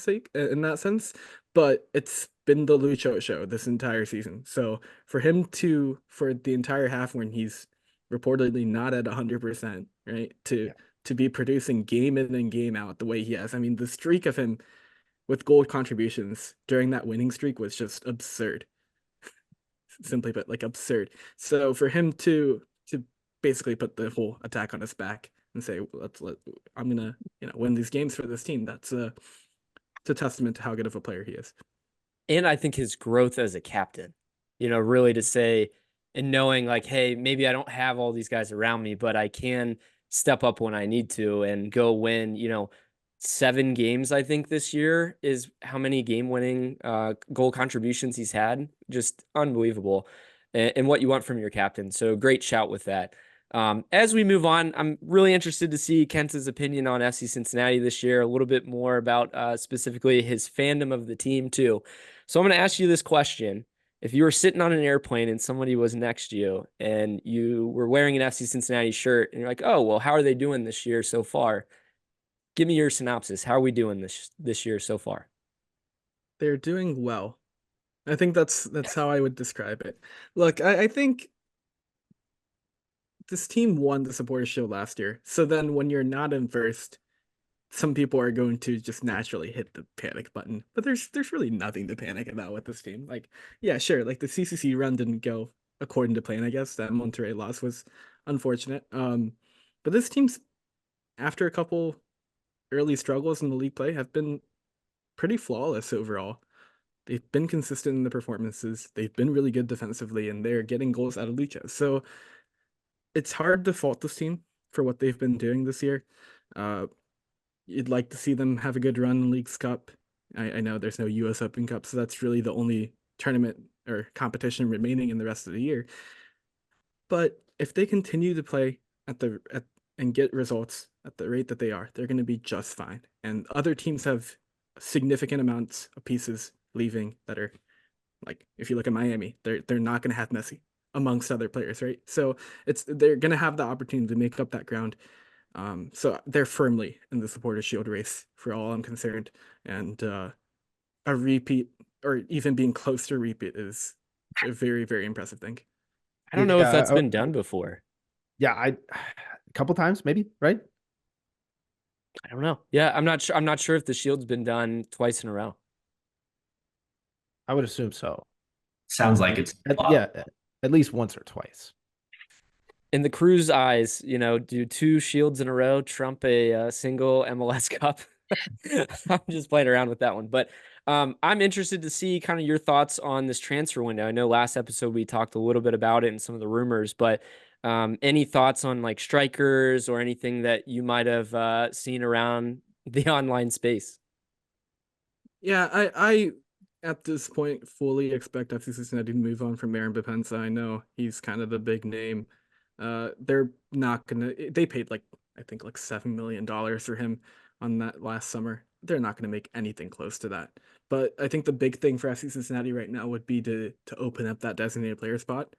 B: sense. But it's been the Lucho show this entire season. So for the entire half when he's reportedly not at 100%, right, to be producing game in and game out the way he has. I mean, the streak of him with goal contributions during that winning streak was just absurd. Simply put, like absurd. So for him to basically put the whole attack on his back and say, I'm gonna win these games for this team, it's a testament to how good of a player he is.
A: And I think his growth as a captain, really to say and knowing like, hey, maybe I don't have all these guys around me, but I can step up when I need to and go win, 7 games, I think this year is how many game-winning goal contributions he's had. Just unbelievable. And what you want from your captain. So great shout with that. As we move on, I'm really interested to see Kenta's opinion on FC Cincinnati this year, a little bit more about specifically his fandom of the team too. So I'm going to ask you this question. if you were sitting on an airplane and somebody was next to you and you were wearing an FC Cincinnati shirt and you're like, oh, well, how are they doing this year so far? Give me your synopsis. How are we doing this year so far?
B: They're doing well. I think that's how I would describe it. Look, I think this team won the Supporters Shield last year. So then when you're not in first, some people are going to just naturally hit the panic button. But there's really nothing to panic about with this team. Like, yeah, sure, like the CCC run didn't go according to plan, I guess. That Monterrey loss was unfortunate. But this team's, after a couple early struggles in the league play, have been pretty flawless overall. They've been consistent in the performances. They've been really good defensively, and they're getting goals out of Lucha. So it's hard to fault this team for what they've been doing this year. You'd like to see them have a good run in Leagues Cup. I know there's no US Open Cup, so that's really the only tournament or competition remaining in the rest of the year. But if they continue to play and get results at the rate that they are, they're going to be just fine. And other teams have significant amounts of pieces leaving that are, like, if you look at Miami, they're not going to have Messi amongst other players, right? So they're going to have the opportunity to make up that ground. So they're firmly in the Supporters Shield race for all I'm concerned. And a repeat, or even being close to a repeat, is a very, very impressive thing.
A: I don't know if that's been done before.
D: Yeah, a couple times maybe, right?
A: I don't know. Yeah, I'm not sure if the Shield's been done twice in a row.
D: I would assume so.
C: Sounds like it's
D: at least once or twice.
A: In the Crew's eyes, do 2 Shields in a row trump a single MLS Cup? I'm just playing around with that one, but I'm interested to see kind of your thoughts on this transfer window. I know last episode we talked a little bit about it and some of the rumors, but any thoughts on like strikers or anything that you might have seen around the online space?
B: Yeah, I at this point fully expect FC Cincinnati to move on from Aaron Bepensa. I know he's kind of the big name. They're not gonna. They paid I think $7 million for him on that last summer. They're not gonna make anything close to that. But I think the big thing for FC Cincinnati right now would be to open up that designated player spot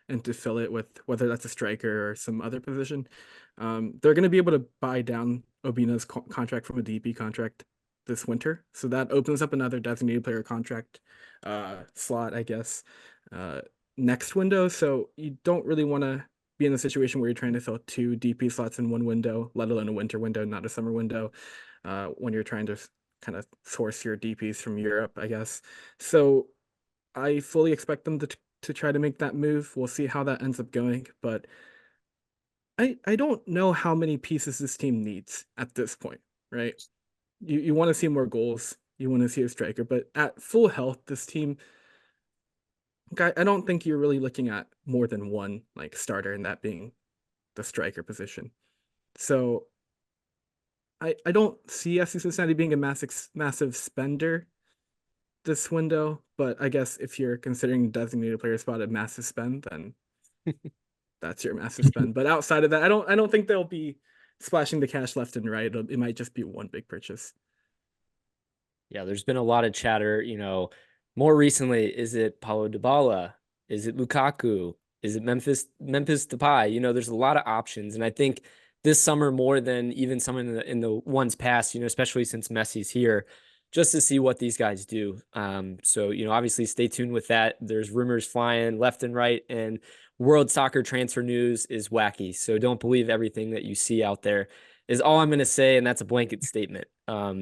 B: and to fill it with whether that's a striker or some other position. They're going to be able to buy down Obina's contract from a DP contract this winter. So that opens up another designated player contract slot, I guess, next window. So you don't really want to be in a situation where you're trying to fill 2 DP slots in one window, let alone a winter window, not a summer window, when you're trying to kind of source your DPs from Europe, I guess. So I fully expect them to try to make that move. We'll see how that ends up going, but I don't know how many pieces this team needs at this point, right? You want to see more goals, you want to see a striker, but at full health, this team, I don't think you're really looking at more than one starter, and that being the striker position. So I don't see FC Cincinnati being a massive spender this window, but I guess if you're considering designated player spot a massive spend, then that's your massive spend. But outside of that, I don't think they'll be splashing the cash left and right. It might just be one big purchase.
A: Yeah, there's been a lot of chatter, more recently. Is it Paulo Dybala? Is it Lukaku? Is it Memphis Depay? There's a lot of options. And I think this summer, more than even some in the ones past, especially since Messi's here, just to see what these guys do. So, obviously stay tuned with that. There's rumors flying left and right, and world soccer transfer news is wacky. So don't believe everything that you see out there is all I'm going to say. And that's a blanket statement.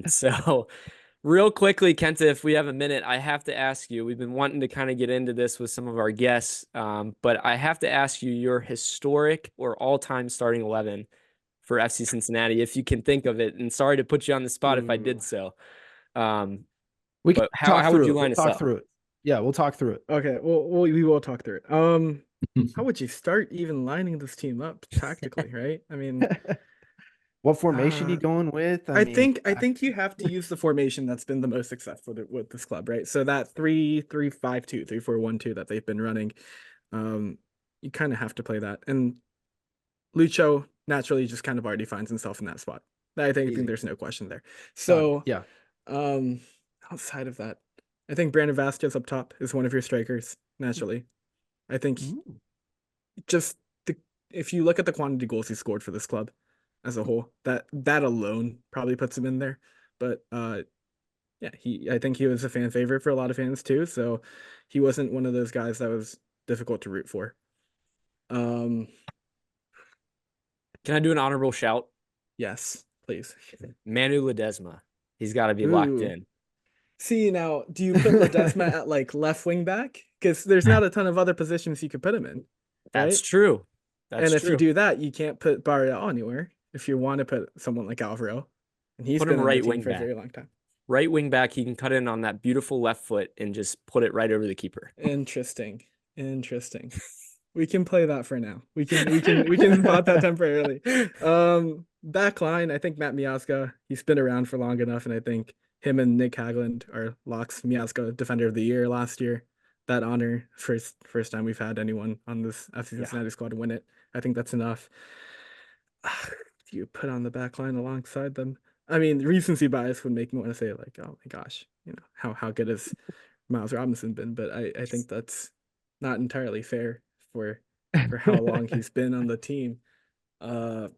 A: So real quickly, Kenta, if we have a minute, I have to ask you, we've been wanting to kind of get into this with some of our guests, but I have to ask you your historic or all-time starting 11 for FC Cincinnati, if you can think of it. And sorry to put you on the spot if I did so.
D: We can
A: how would you line us up?
D: Through it. Yeah, we'll talk through it.
B: Okay, well, we will talk through it. How would you start even lining this team up tactically, right? I mean,
D: what formation you going with?
B: I think you have to use the formation that's been the most successful with this club, right? So that 3-3-5-2, 3-4-1-2 that they've been running, you kind of have to play that. And Lucho naturally just kind of already finds himself in that spot. I think there's no question there. So
D: yeah.
B: Outside of that, I think Brandon Vasquez up top is one of your strikers naturally. I think just if you look at the quantity goals he scored for this club as a whole, that alone probably puts him in there. But yeah, I think he was a fan favorite for a lot of fans too. So he wasn't one of those guys that was difficult to root for.
A: Can I do an honorable shout?
B: Yes, please.
A: Manu Ledesma. He's got to be locked in.
B: See, now, do you put Ledesma at like left wing back? Because there's not a ton of other positions you could put him in. Right?
A: That's true.
B: And if you do that, you can't put Barrial anywhere. If you want to put someone like Alvaro, and he's been on the team for a very long time.
A: Right wing back, he can cut in on that beautiful left foot and just put it right over the keeper.
B: Interesting. We can play that for now. We can spot that temporarily. Back line, I think Matt Miazga, he's been around for long enough, and I think him and Nick Hagland are locks. Miazga Defender of the Year last year. That honor, first time we've had anyone on this FC Cincinnati squad win it. I think that's enough. Do you put on the back line alongside them? I mean, recency bias would make me want to say like, oh my gosh, how good has Miles Robinson been? But I think that's not entirely fair for how long he's been on the team.
D: Has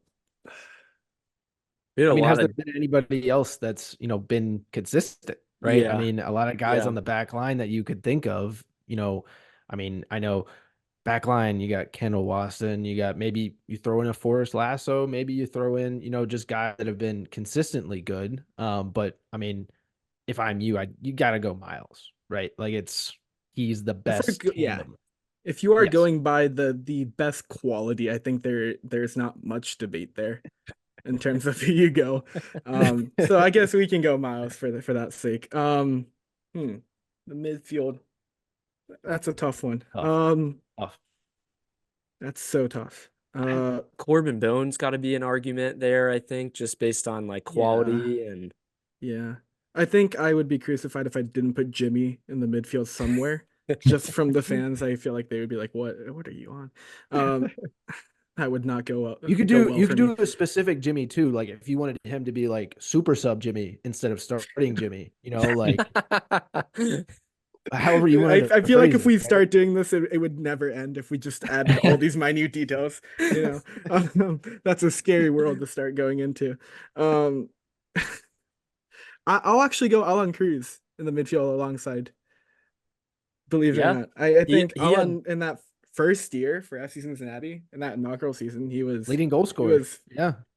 D: there been anybody else that's been consistent, right?
A: Yeah.
D: I mean, a lot of guys on the back line that you could think of. I mean, I know back line, you got Kendall Waston, you got maybe you throw in a Forrest Lasso, maybe you throw in just guys that have been consistently good. But I mean, if I'm you got to go Miles, right? Like he's the best.
B: If you are going by the best quality, I think there's not much debate there in terms of who you go. So I guess we can go Miles for that sake. The midfield, that's a tough one.
D: Tough.
B: That's so tough.
A: Corbin Bones got to be an argument there, I think, just based on like quality and
B: I think I would be crucified if I didn't put Jimmy in the midfield somewhere. Just from the fans, I feel like they would be like, "What are you on?" That would not go up.
D: You could do a specific Jimmy too, like if you wanted him to be like super sub Jimmy instead of starting Jimmy, like however you want.
B: I feel like if we start doing this, it would never end if we just added all these minute details. That's a scary world to start going into. I'll actually go Alan Cruz in the midfield alongside. Believe it or not, I think Alan in that first year for FC Cincinnati in that inaugural season, he was
D: leading goal scorer.
B: He was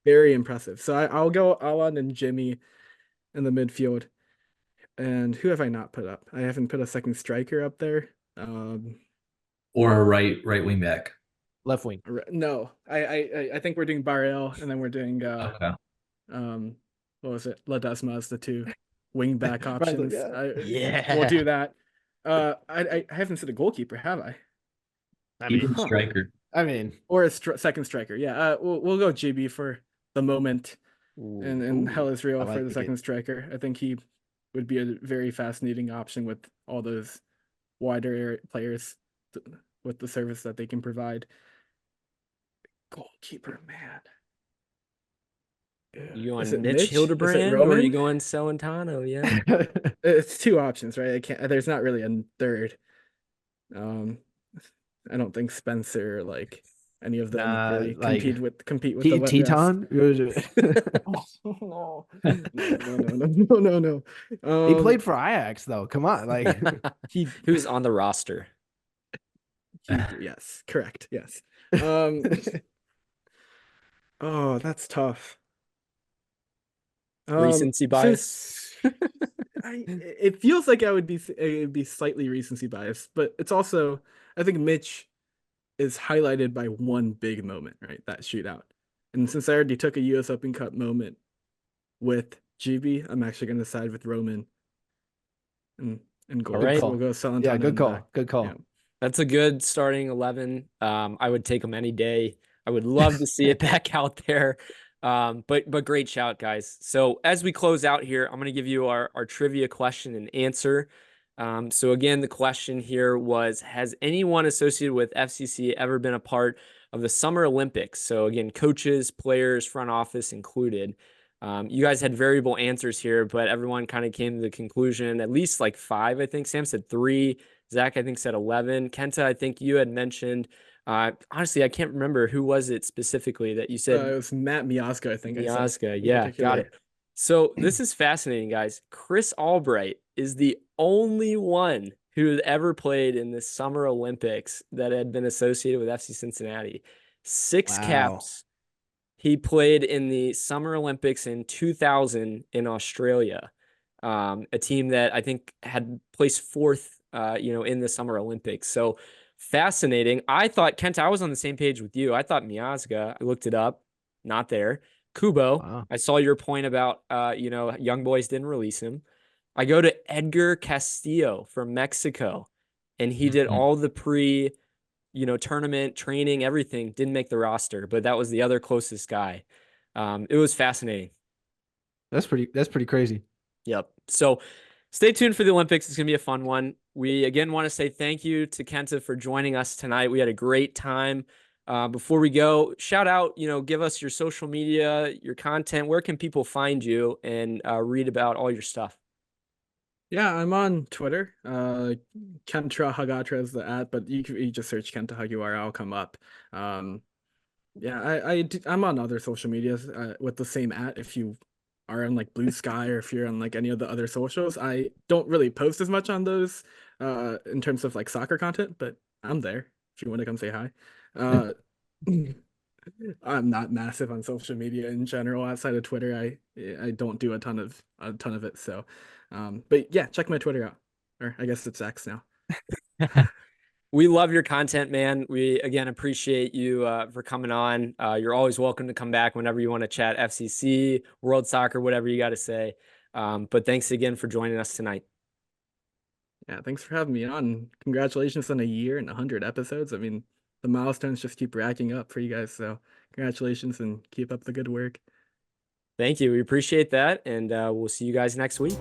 B: very impressive. So I'll go Alan and Jimmy in the midfield. And who have I not put up? I haven't put a second striker up there.
C: Or a right wing back.
D: Left wing.
B: No, I think we're doing Barrel, and then we're doing what was it? Ledesma as the two wing back options. We'll do that. I haven't said a goalkeeper, have I?
C: I mean, striker.
D: I mean,
B: or a second striker. Yeah, we'll go GB for the moment, and Hell is Real for the second striker. I think he would be a very fascinating option with all those wider area players with the service that they can provide. Goalkeeper, man.
A: You going Mitch Hildebrand or are you going Celentano? Yeah,
B: it's two options, right? There's not really a third. I don't think Spencer any of them really compete with the
D: Teton.
B: No.
D: He played for Ajax though. Come on,
A: he was on the roster.
B: Yes, correct. Yes. Oh, that's tough.
A: Recency bias.
B: It feels like it would be slightly recency bias, but it's also I think Mitch is highlighted by one big moment, right? That shootout. And since I already took a US Open Cup moment with GB, I'm actually going to side with Roman and goal.
A: Right.
B: We'll go Celentano.
D: Yeah, good call. Good call.
A: Yeah. That's a good starting 11. I would take them any day. I would love to see it back out there. But great shout, guys. So as we close out here, I'm going to give you our trivia question and answer. So again, the question here was, has anyone associated with FCC ever been a part of the Summer Olympics? So again, coaches, players, front office included. You guys had variable answers here, but everyone kind of came to the conclusion, at least like 5, I think. Sam said 3. Zach, I think, said 11. Kenta, I think you had mentioned, honestly, I can't remember who was it specifically that you said.
B: It was Matt Miazga, I think.
A: Miazga, yeah, got it. So this is fascinating, guys. Chris Albright is the only one who had ever played in the Summer Olympics that had been associated with FC Cincinnati. 6 caps. He played in the Summer Olympics in 2000 in Australia, a team that I think had placed 4th, in the Summer Olympics. So fascinating. I thought, Kent, I was on the same page with you. I thought Miazga, I looked it up, not there. Kubo,
D: Wow.
A: I saw your point about, young boys didn't release him. I go to Edgar Castillo from Mexico, and he did all the tournament training, everything. Didn't make the roster, but that was the other closest guy. It was fascinating.
D: That's pretty crazy.
A: Yep. So stay tuned for the Olympics. It's going to be a fun one. We again want to say thank you to Kenta for joining us tonight. We had a great time. Before we go, shout out, give us your social media, your content. Where can people find you and read about all your stuff?
B: Yeah, I'm on Twitter. Kenta Hagiwara is the @ but you just search Kenta Hagiwara, I'll come up. Yeah, I'm on other social medias with the same @ if you are on like Blue Sky or if you're on like any of the other socials. I don't really post as much on those in terms of like soccer content, but I'm there if you want to come say hi. I'm not massive on social media in general outside of Twitter. I don't do a ton of it. So, but yeah, check my Twitter out, or I guess it's X now.
A: We love your content, man. We again appreciate you for coming on. You're always welcome to come back whenever you want to chat FCC, World Soccer, whatever you got to say. But thanks again for joining us tonight.
B: Yeah, thanks for having me on. Congratulations on a year and 100 episodes. I mean, the milestones just keep racking up for you guys. So congratulations and keep up the good work.
A: Thank you. We appreciate that. And we'll see you guys next week.